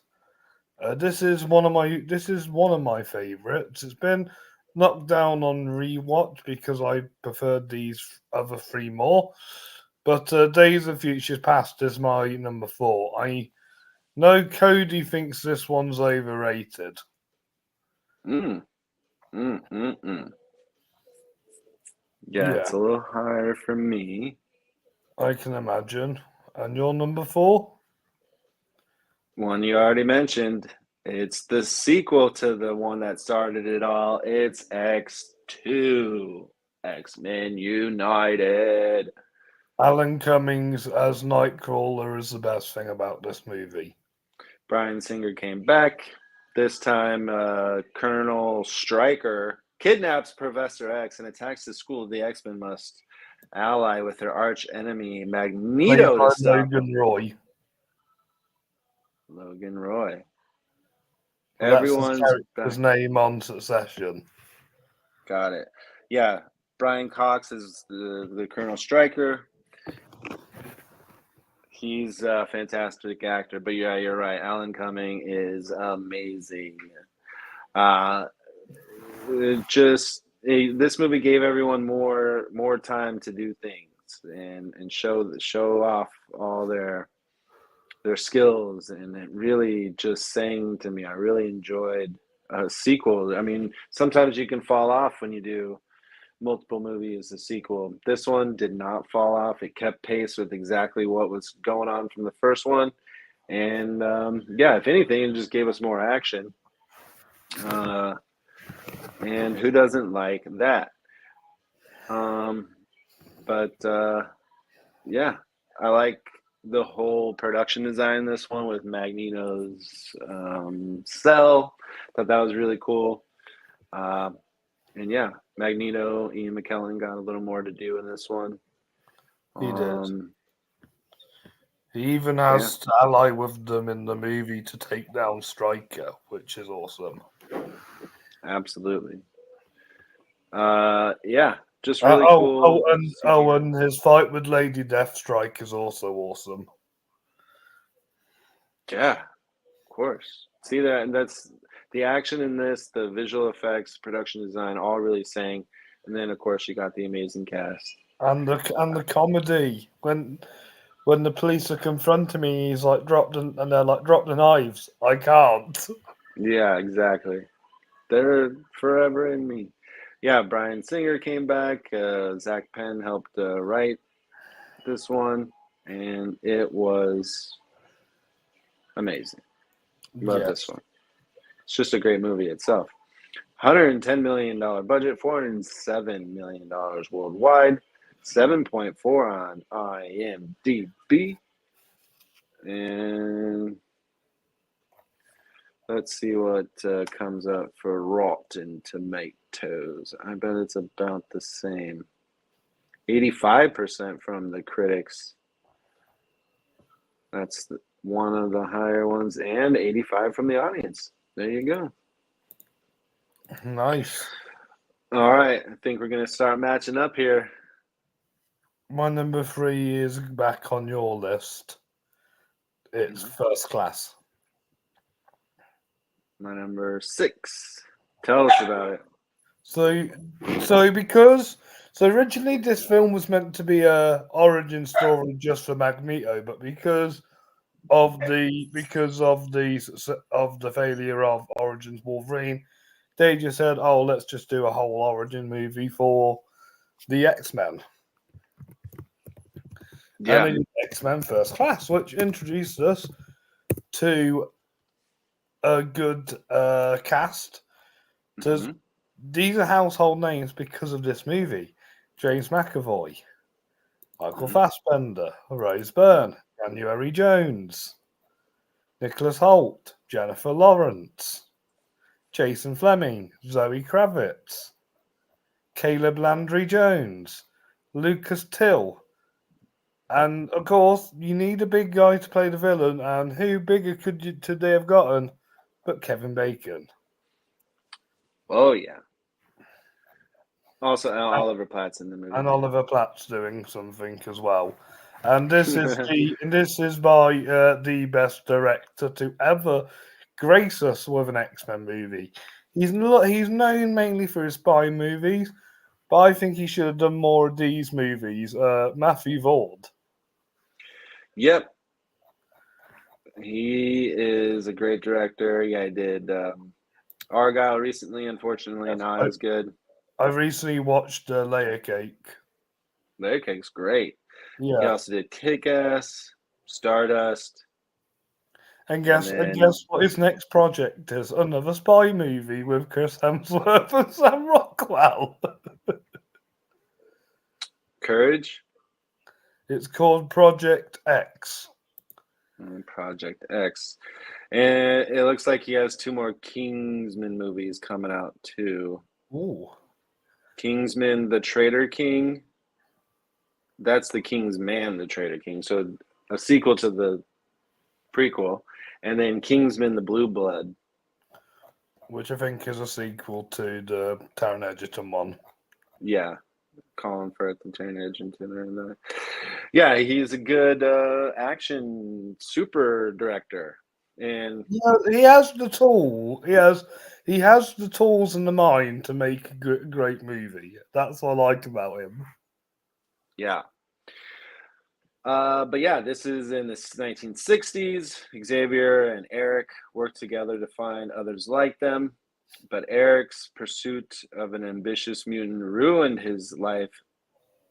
This is one of my favorites. It's been knocked down on rewatch because I preferred these other three more. But Days of Future Past is my number 4. I know Cody thinks this one's overrated. Mm, mm, mm, mm. Yeah, Yeah, it's a little higher for me. I can imagine. And your number 4? One you already mentioned. It's the sequel to the one that started it all. It's X2. X-Men United. Alan Cummings as Nightcrawler is the best thing about this movie. Bryan Singer came back. This time, Colonel Stryker kidnaps Professor X and attacks the school. The X-Men must ally with their arch enemy Played Magneto by to stop Logan Roy. Logan Roy. That's his Everyone's character's back. name on Succession. Got it. Yeah, Brian Cox is the Colonel Stryker. He's a fantastic actor, but yeah, you're right. Alan Cumming is amazing. This movie gave everyone more time to do things and show off all their skills, and it really just sang to me. I really enjoyed a sequel. I mean, sometimes you can fall off when you do multiple movies a sequel. This one did not fall off. It kept pace with exactly what was going on from the first one, and yeah, if anything, it just gave us more action. And who doesn't like that? But yeah, I like the whole production design in this one with Magneto's cell. Thought that was really cool. And yeah, Magneto, Ian McKellen got a little more to do in this one. He did. He even has to ally with them in the movie to take down Stryker, which is awesome. Absolutely. Yeah, just really cool. And his fight with Lady Deathstrike is also awesome. Yeah, of course. See that, and that's the action in this, the visual effects, production design, all really sang. And then, of course, you got the amazing cast and the comedy when the police are confronting me, he's like and they're like drop the knives. I can't. Yeah, exactly. They're forever in me. Yeah, Bryan Singer came back. Zach Penn helped write this one, and it was amazing. Love this one. It's just a great movie itself. $110 million budget, $407 million worldwide, 7.4 on IMDb. And let's see what comes up for Rotten Tomatoes. I bet it's about the same. 85% from the critics. That's one of the higher ones, and 85 from the audience. There you go. Nice. All right, I think we're going to start matching up here. My number 3 is back on your list. It's First Class. My number 6. Tell us about it. So originally this film was meant to be a origin story just for Magneto, but because of the failure of Origins Wolverine, they just said, "Oh, let's just do a whole origin movie for the X-Men." Yeah. And X-Men First Class, which introduced us to a good cast. Mm-hmm. These are household names because of this movie. James McAvoy, Michael Fassbender, Rose Byrne, January Jones, Nicholas Hoult, Jennifer Lawrence, Jason Fleming, Zoe Kravitz, Caleb Landry Jones, Lucas Till. And of course, you need a big guy to play the villain, and who bigger could they have gotten but Kevin Bacon? Oh yeah. Also, Oliver Platt's in the movie. And Oliver Platt's doing something as well. And this is by the best director to ever grace us with an X-Men movie. He's known mainly for his spy movies, but I think he should have done more of these movies. Matthew Vaughn. Yep. He is a great director. Yeah, I did Argyle recently. Unfortunately, not as good. I recently watched Layer Cake. Layer Cake's great. Yeah. He also did Kick-Ass, Stardust. And guess what his next project is? Another spy movie with Chris Hemsworth and Sam Rockwell. Courage? It's called Project X. Project X. And it looks like he has 2 more Kingsman movies coming out too. Ooh. Kingsman, the Traitor King. That's the King's Man, the Traitor King. So a sequel to the prequel. And then Kingsman, the Blue Blood. Which I think is a sequel to the Taron Egerton one. Yeah. Colin Firth and Taron Egerton are in that. Yeah, he's a good action super director. And Yeah, he has the tool. He has the tools and the mind to make a great movie. That's what I like about him. yeah. But yeah, this is in the 1960s. Xavier and Eric work together to find others like them, but Eric's pursuit of an ambitious mutant ruined his life,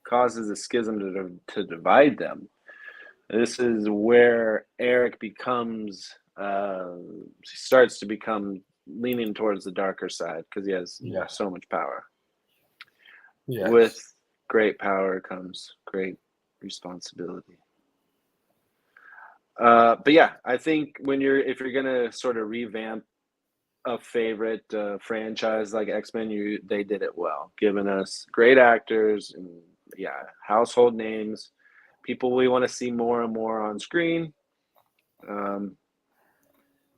causes a schism to divide them. This is where Eric becomes, starts to become leaning towards the darker side because he has so much power. Yes. With great power comes great responsibility. But yeah, I think if you're gonna sort of revamp a favorite franchise like X-Men, they did it well, giving us great actors and household names, people we want to see more and more on screen.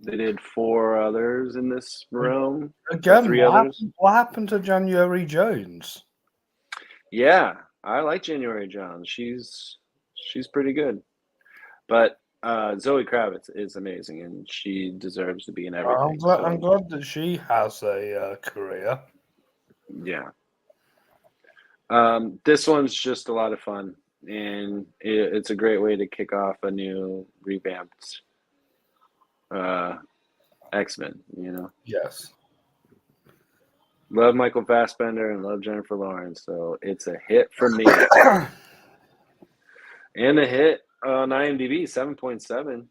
They did 4 others in this realm. Again, 3 others. What happened to January Jones? Yeah, I like January Jones. She's pretty good, but Zoe Kravitz is amazing, and she deserves to be in everything. I'm glad that she has a career. Yeah. This one's just a lot of fun, and it's a great way to kick off a new revamped X-Men, Yes. Love Michael Fassbender and love Jennifer Lawrence, so it's a hit for me. And a hit on IMDb, 7.7.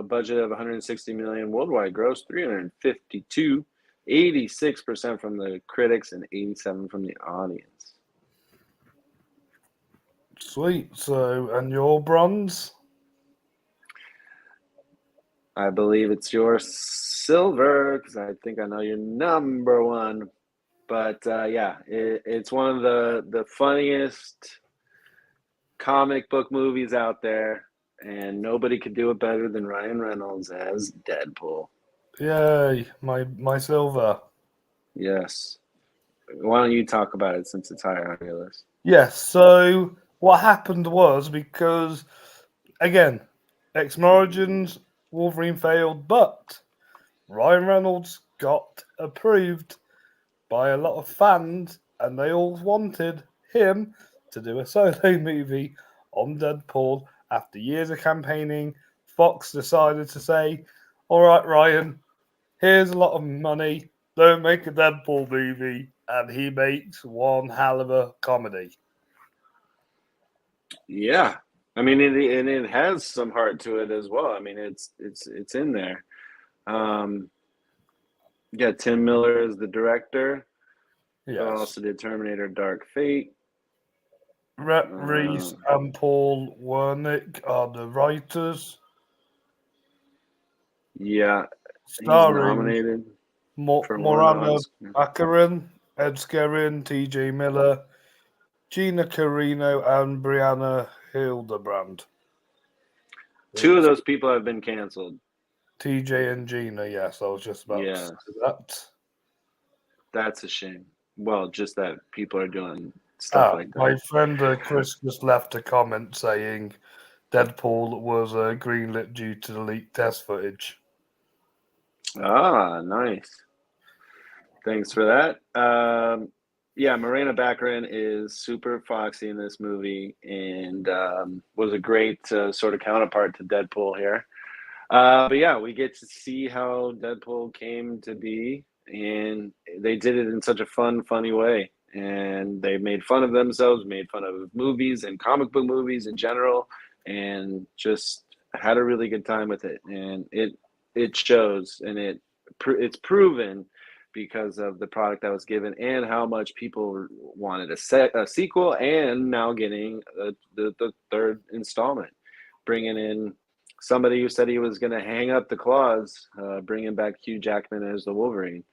Budget of 160 million worldwide, gross 352, 86% from the critics and 87% from the audience. Sweet. So, and your bronze? I believe it's your silver because I think I know your number 1. But it's one of the funniest comic book movies out there, and nobody could do it better than Ryan Reynolds as Deadpool. Yay, my silver. Yes. Why don't you talk about it since it's higher on your list? Yes, so what happened was because, again, X-Men Origins, Wolverine failed, but Ryan Reynolds got approved by a lot of fans, and they all wanted him to do a solo movie on Deadpool. After years of campaigning, Fox decided to say, all right, Ryan, here's a lot of money, don't make a Deadpool movie, and he makes one hell of a comedy. Yeah, I mean, it has some heart to it as well. I mean, it's in there. Tim Miller is the director. Yes. Also did Terminator: Dark Fate. Rhett Reese and Paul Wernick are the writers. Yeah, Starring he's nominated for Morana Baccarin, Ed Skerin, TJ Miller, Gina Carino, and Brianna Hildebrand. 2 of those people have been canceled. TJ and Gina, yes, I was just about to say that. That's a shame. Well, just that people are doing stuff like that. My friend Chris just left a comment saying Deadpool was greenlit due to the leaked test footage. Ah, nice. Thanks for that. Morena Baccarin is super foxy in this movie and was a great sort of counterpart to Deadpool here. We get to see how Deadpool came to be, and they did it in such a funny way. And they made fun of themselves, made fun of movies and comic book movies in general, and just had a really good time with it. And it shows, and it's proven because of the product that was given and how much people wanted a sequel, and now getting the 3rd installment, bringing in somebody who said he was going to hang up the claws, bringing back Hugh Jackman as the Wolverine.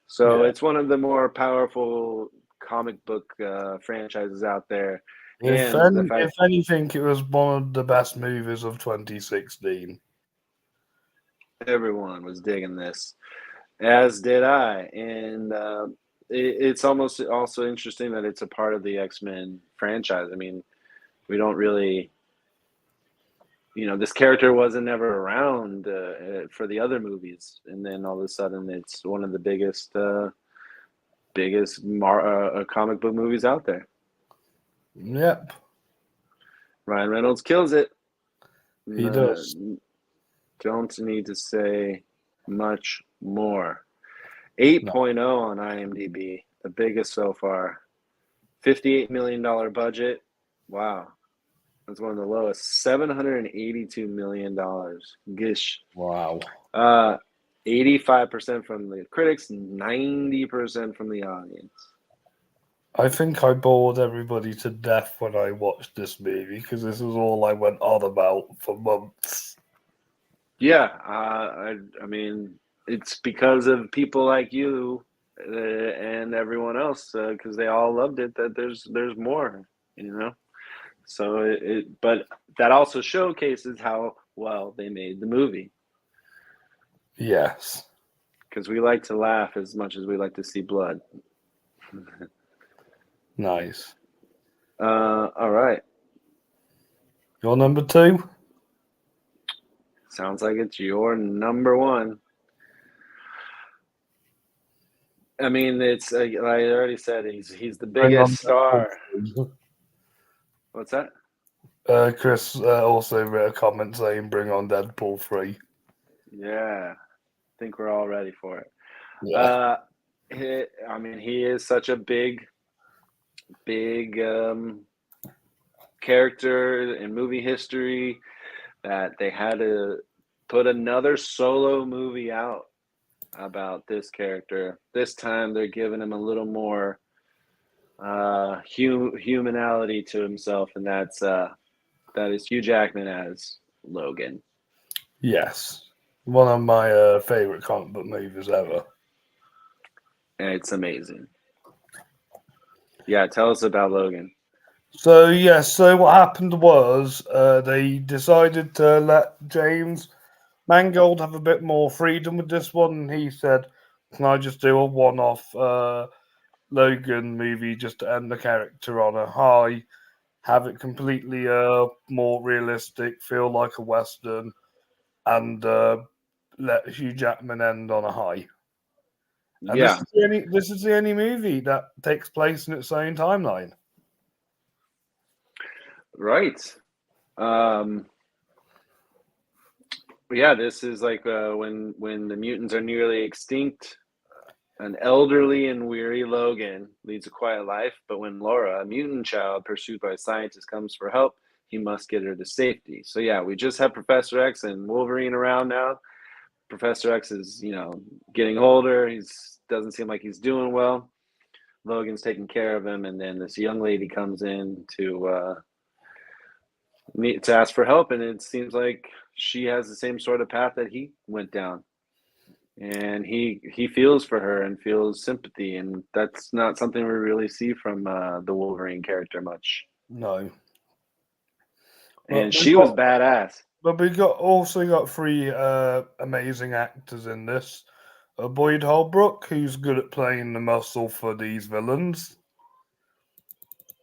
So Yeah. it's one of the more powerful comic book franchises out there. And the fact If anything, it was one of the best movies of 2016. everyone was digging this, as did I. And it's almost also interesting that it's a part of the X-Men franchise. I mean, we don't really, this character wasn't never around for the other movies, and then all of a sudden it's one of the biggest comic book movies out there. Yep, Ryan Reynolds kills it. he does. Don't need to say much more. No. 8.0 on IMDb, the biggest so far. $58 million budget. Wow. That's one of the lowest. $782 million. Gish. Wow. 85% from the critics, 90% from the audience. I think I bored everybody to death when I watched this movie because this is all I went on about for months. Yeah, I mean, it's because of people like you and everyone else, because they all loved it. That there's more, So but that also showcases how well they made the movie. Yes. Because we like to laugh as much as we like to see blood. Nice. All right. Your number 2? Sounds like it's your number 1. I mean, it's I already said he's the Bring on biggest star. Deadpool. What's that? Chris also wrote a comment saying, "Bring on Deadpool 3." Yeah, I think we're all ready for it. Yeah. He is such a big character in movie history that they had to put another solo movie out about this character. This time they're giving him a little more humanality to himself, and that is Hugh Jackman as Logan. Yes. One of my favorite comic book movies ever. And it's amazing. Yeah, tell us about Logan. So what happened was they decided to let James Mangold have a bit more freedom with this one, and he said, "Can I just do a one-off Logan movie just to end the character on a high, have it completely more realistic, feel like a western, and let Hugh Jackman end on a high." And Yeah, this is the only movie that takes place in its own timeline. right. Yeah, this is like when the mutants are nearly extinct. An elderly and weary Logan leads a quiet life, but when Laura, a mutant child pursued by scientists, comes for help, he must get her to safety. So yeah, we just have Professor X and Wolverine around now. Professor X is, getting older. He's doesn't seem like he's doing well. Logan's taking care of him, and then this young lady comes in to ask for help, and it seems like she has the same sort of path that he went down, and he feels for her and feels sympathy, and that's not something we really see from the Wolverine character much. No, And but she was badass. we also got 3 amazing actors in this. Boyd Holbrook, who's good at playing the muscle for these villains.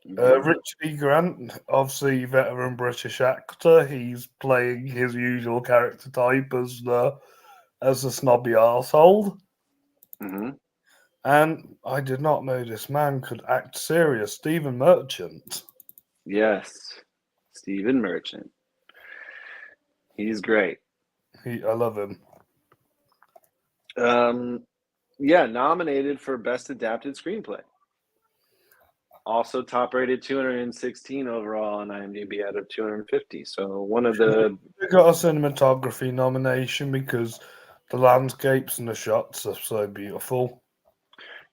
Richard E. Grant, obviously veteran British actor. He's playing his usual character type as the snobby arsehole. Mm-hmm. And I did not know this man could act serious. Stephen Merchant. Yes, Stephen Merchant. He's great. I love him. Yeah, nominated for Best Adapted Screenplay. Also top rated 216 overall on IMDb out of 250. So one of the They got a cinematography nomination because the landscapes and the shots are so beautiful.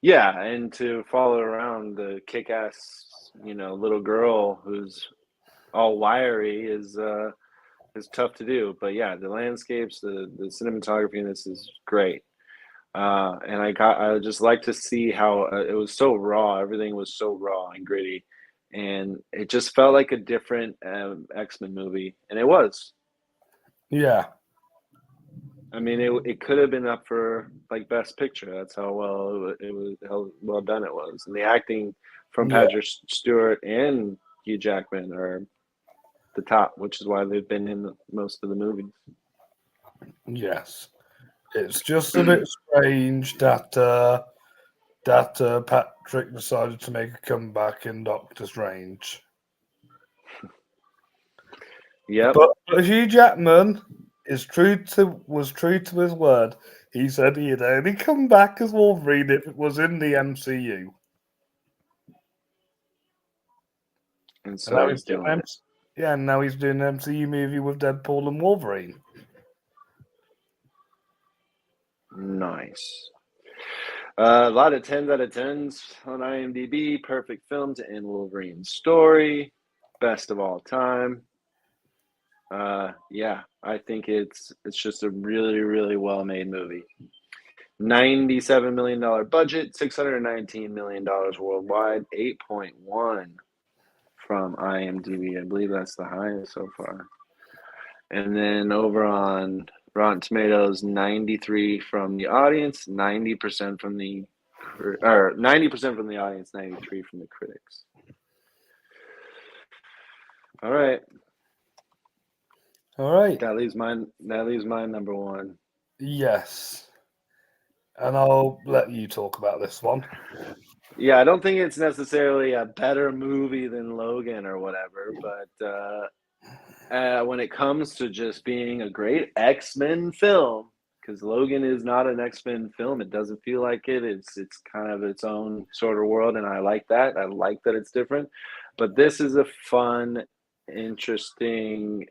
yeah, and to follow around the kick-ass, little girl who's all wiry is It's tough to do, but yeah, the landscapes, the cinematography in this is great. And I just like to see how it was so raw. Everything was so raw and gritty, and it just felt like a different X-Men movie, and it was. Yeah, I mean, it could have been up for like Best Picture. That's how well it was, how well done it was, and the acting from yeah, Patrick Stewart and Hugh Jackman are the top, which is why they've been in most of the movies. yes. It's just a bit strange that Patrick decided to make a comeback in Doctor Strange. Yep. But Hugh Jackman was true to his word. He said he'd only come back as Wolverine if it was in the MCU. And And now so he's he's doing doing it. yeah, and now he's doing an MCU movie with Deadpool and Wolverine. Nice. A lot of 10s out of 10s on IMDb. Perfect film to end Wolverine's story. Best of all time. Yeah, I think it's just a really, really well made movie. $97 million budget, $619 million worldwide, 8.1 from IMDb. I believe that's the highest so far. And then over on Rotten Tomatoes, 93 from the audience, 90% from the or 90% from the audience, 93 from the critics. All right. All right. That leaves my number one. Yes. And I'll let you talk about this one. Yeah, I don't think it's necessarily a better movie than Logan or whatever, but when it comes to just being a great X-Men film, because Logan is not an X-Men film, it doesn't feel like it. It's kind of its own sort of world, and I like that. I like that it's different. But this is a fun, interesting,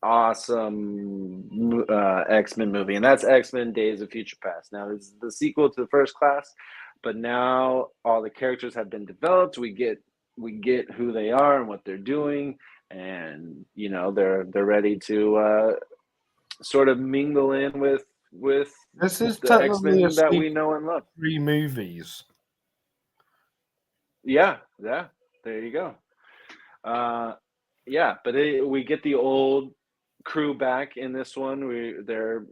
awesome X-Men movie, and that's X-Men Days of Future Past. Now, this is the sequel to the First Class, but now all the characters have been developed. We get who they are and what they're doing, and they're ready to sort of mingle in with This is the technically a X-Men that sequel we know and love. to 3 movies. Yeah, yeah. There you go. Yeah, but we get the old crew back in this one. They're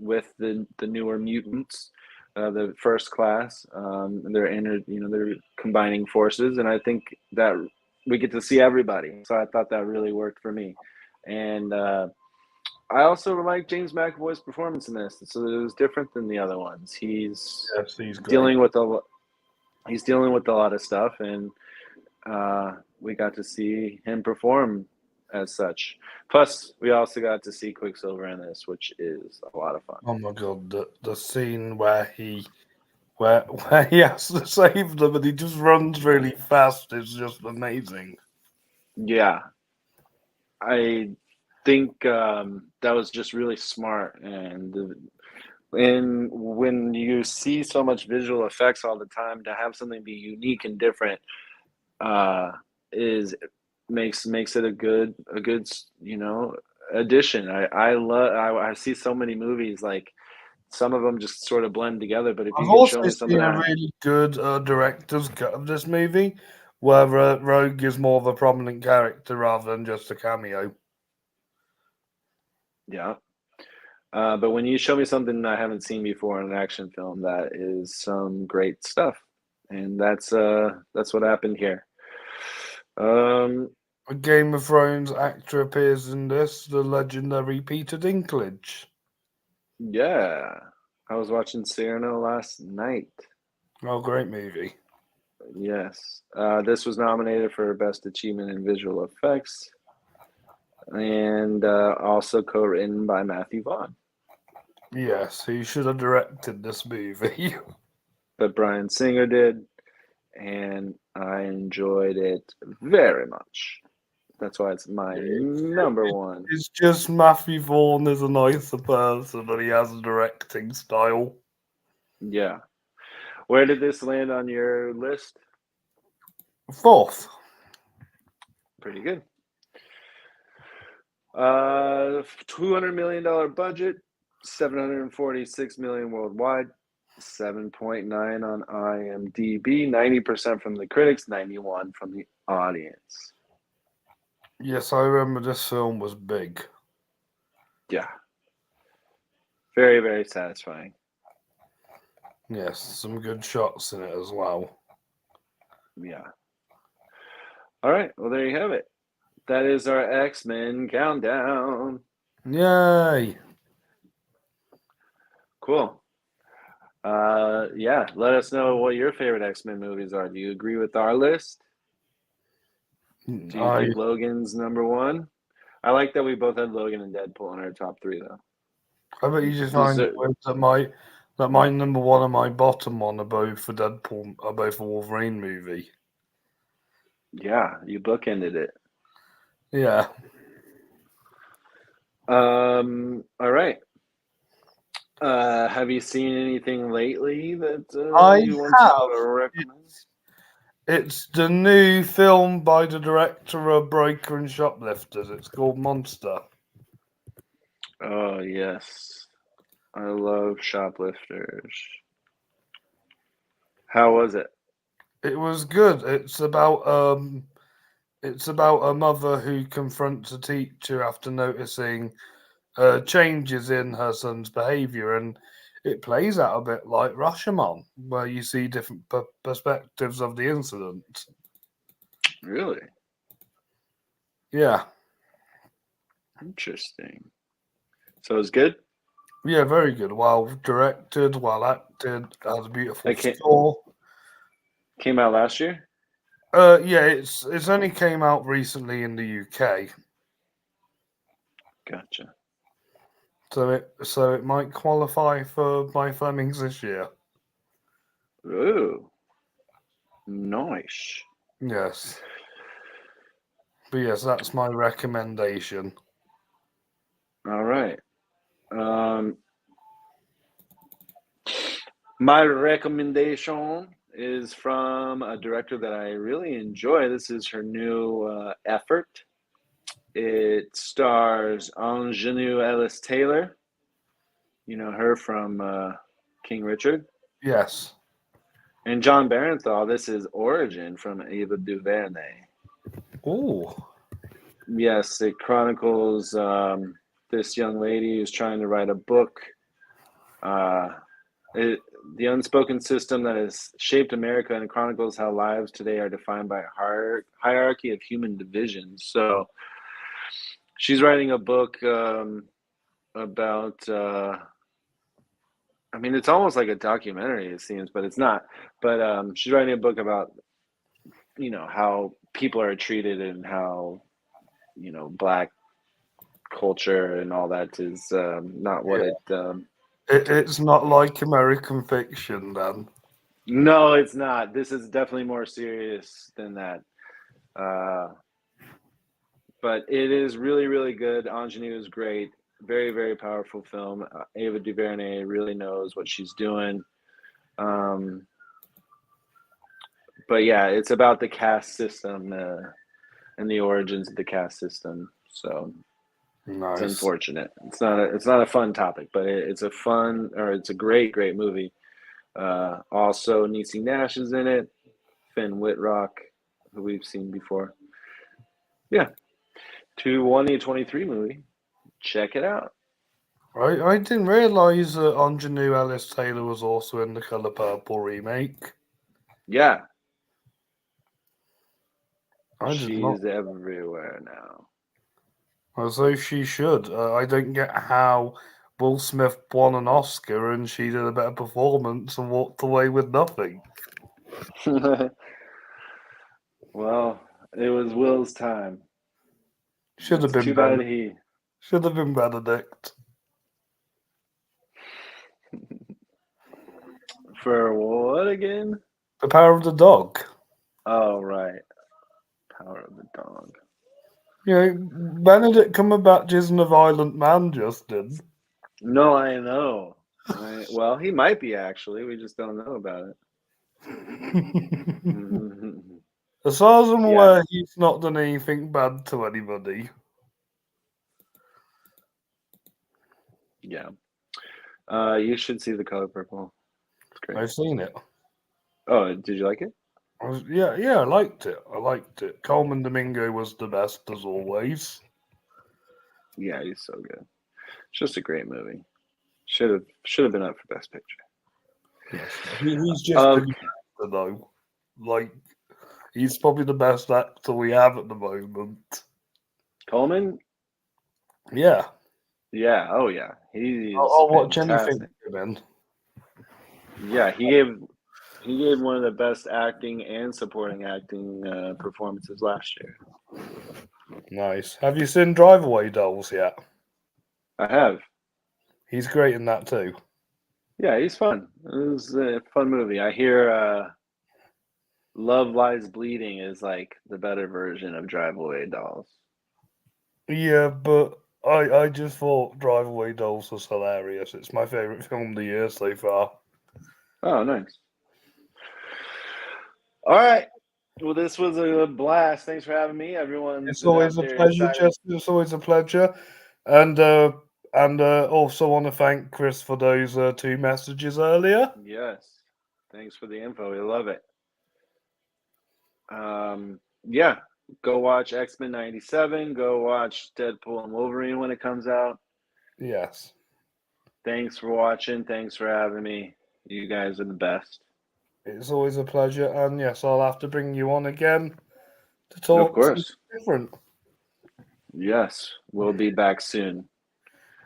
with the newer mutants, the First Class. They're combining forces, and I think that we get to see everybody. So I thought that really worked for me, and I also like James McAvoy's performance in this. So it was different than the other ones. Yes, he's great. Dealing with a he's dealing with a lot of stuff, and we got to see him perform as such. Plus, we also got to see Quicksilver in this, which is a lot of fun. Oh my god, the scene where he has to save them and he just runs really fast is just amazing. Yeah, I think that was just really smart, and when you see so much visual effects all the time, to have something be unique and different uh, is makes it a good addition. I see so many movies, like some of them just sort of blend together, but if I've you can show also me something seen a really good director's cut of this movie where Rogue is more of a prominent character rather than just a cameo. yeah. But when you show me something I haven't seen before in an action film, that is some great stuff, and that's what happened here. A Game of Thrones actor appears in this, the legendary Peter Dinklage. Yeah, I was watching Cyrano last night. Oh, great movie. Yes, this was nominated for Best Achievement in Visual Effects, and also co-written by Matthew Vaughn. Yes, he should have directed this movie. But Bryan Singer did, and I enjoyed it very much. That's why it's my number one. It's just Matthew Vaughn is a nicer person, but he has a directing style. Yeah. Where did this land on your list? 4th. Pretty good. $200 million budget, 746 million worldwide, 7.9 on IMDb, 90% from the critics, 91 from the audience. Yes, I remember this film was big. Yeah. Very, very satisfying. Yes, some good shots in it as well. Yeah. All right. Well, there you have it. That is our X-Men countdown. Yay! Cool. Yeah. Let us know what your favorite X-Men movies are. Do you agree with our list? Do you I think Logan's number one? I like that we both had Logan and Deadpool in our top three, though. bet you just find it weird that my number one and my bottom one are both for Deadpool, are both a Wolverine movie. Yeah, you bookended it. Yeah. All right. Have you seen anything lately that I you want have. to recommend? It's the new film by the director of Breaker and Shoplifters. It's called Monster. Oh, yes. I love Shoplifters. How was it? It was good. It's about a mother who confronts a teacher after noticing changes in her son's behavior, and it plays out a bit like Rashomon, where you see different perspectives of the incident. Really? Yeah, Interesting. So it was good? yeah, very good. Well directed, well acted, has a beautiful It score. came out last year? Yeah, it's only came out recently in the UK, Gotcha. so it might qualify for my Flemings this year. Ooh, nice. Yes, but yes, that's my recommendation. All right. My recommendation is from a director that I really enjoy. This is her new effort. It stars Ingenue Ellis Taylor. You know her from King Richard. Yes. And John Barenthal. This is Origin from Ava DuVernay. Oh. Yes, it chronicles this young lady who's trying to write a book. The unspoken system that has shaped America, and chronicles how lives today are defined by a hierarchy of human divisions. So she's writing a book about. I mean, it's almost like a documentary, it seems, but it's not. But she's writing a book about how people are treated and how black culture and all that is not what Yeah. It's not like American fiction, then. No, it's not. This is definitely more serious than that. But it is really, really good. Ingenue is great. Very, very powerful film. Ava DuVernay really knows what she's doing. But yeah, it's about the caste system and the origins of the caste system. So it's Nice. unfortunate. It's not a fun topic, but it's a great, great movie. Also, Niecy Nash is in it. Finn Whitrock, who we've seen before. Yeah, 2023 movie. Check it out. I didn't realize that Ingenue Ellis Taylor was also in the Color Purple remake. Yeah, I did not. she's everywhere now. As though she should. I don't get how Will Smith won an Oscar and she did a better performance and walked away with nothing. Well, it was Will's time. Should have It's been too bad Ben. he. Should have been Benedict. For what again? The Power of the Dog. Oh, right. Power of the Dog. You know, Benedict Cumberbatch isn't a violent man, Justin. No, I know. Well, he might be actually. We just don't know about it. As far as I'm Yeah. aware, he's not done anything bad to anybody. Yeah. You should see The Color Purple. It's great. I've seen it. Oh, did you like it? Yeah, I liked it. I liked it. Coleman Domingo was the best as always. Yeah, he's so good. It's just a great movie. Should have been up for Best Picture. Yes, he's just a good actor though. Like he's probably the best actor we have at the moment. Coleman? Yeah. Yeah, oh yeah. He's I'll watch anything fantastic. from him. Yeah, he gave one of the best acting and supporting acting performances last year. Nice. Have you seen Drive Away Dolls yet? I have. He's great in that too. Yeah, he's fun. It was a fun movie. I hear Love Lies Bleeding is like the better version of Drive Away Dolls. Yeah, but I just thought Drive Away Dolls was hilarious. It's my favourite film of the year so far. Oh, nice. All right. Well, this was a blast. Thanks for having me. Everyone's It's always a pleasure, Justin. It's always a pleasure. And also want to thank Chris for those 2 messages earlier. Yes. Thanks for the info. We love it. Yeah. Go watch X-Men 97. Go watch Deadpool and Wolverine when it comes out. Yes. Thanks for watching. Thanks for having me. You guys are the best. It's always a pleasure. And yes, I'll have to bring you on again to talk Of course. different. Yes. We'll be back soon.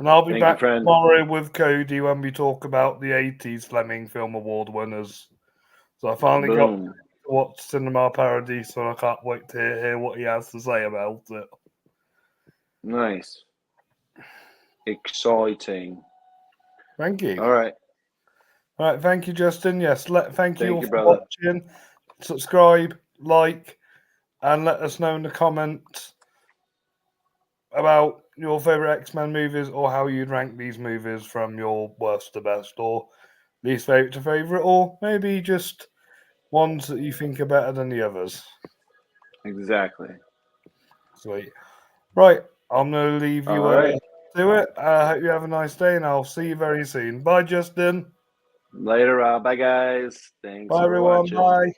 And I'll be Thank back you, friend. tomorrow with Cody when we talk about the 80s Fleming Film Award winners. So I finally got to watch Cinema Paradiso and I can't wait to hear what he has to say about it. Nice. Exciting. Thank you. All right. All right, thank you, Justin. Yes, thank you all for brother. watching. Subscribe, like, and let us know in the comments about your favorite X-Men movies or how you'd rank these movies from your worst to best or least favorite to favorite, or maybe just ones that you think are better than the others. Exactly. Sweet. Right, I'm going to leave you right. to it. I hope you have a nice day, and I'll see you very soon. Bye, Justin. Later, Rob. Bye, guys. Thanks Bye, for everyone. watching. Bye.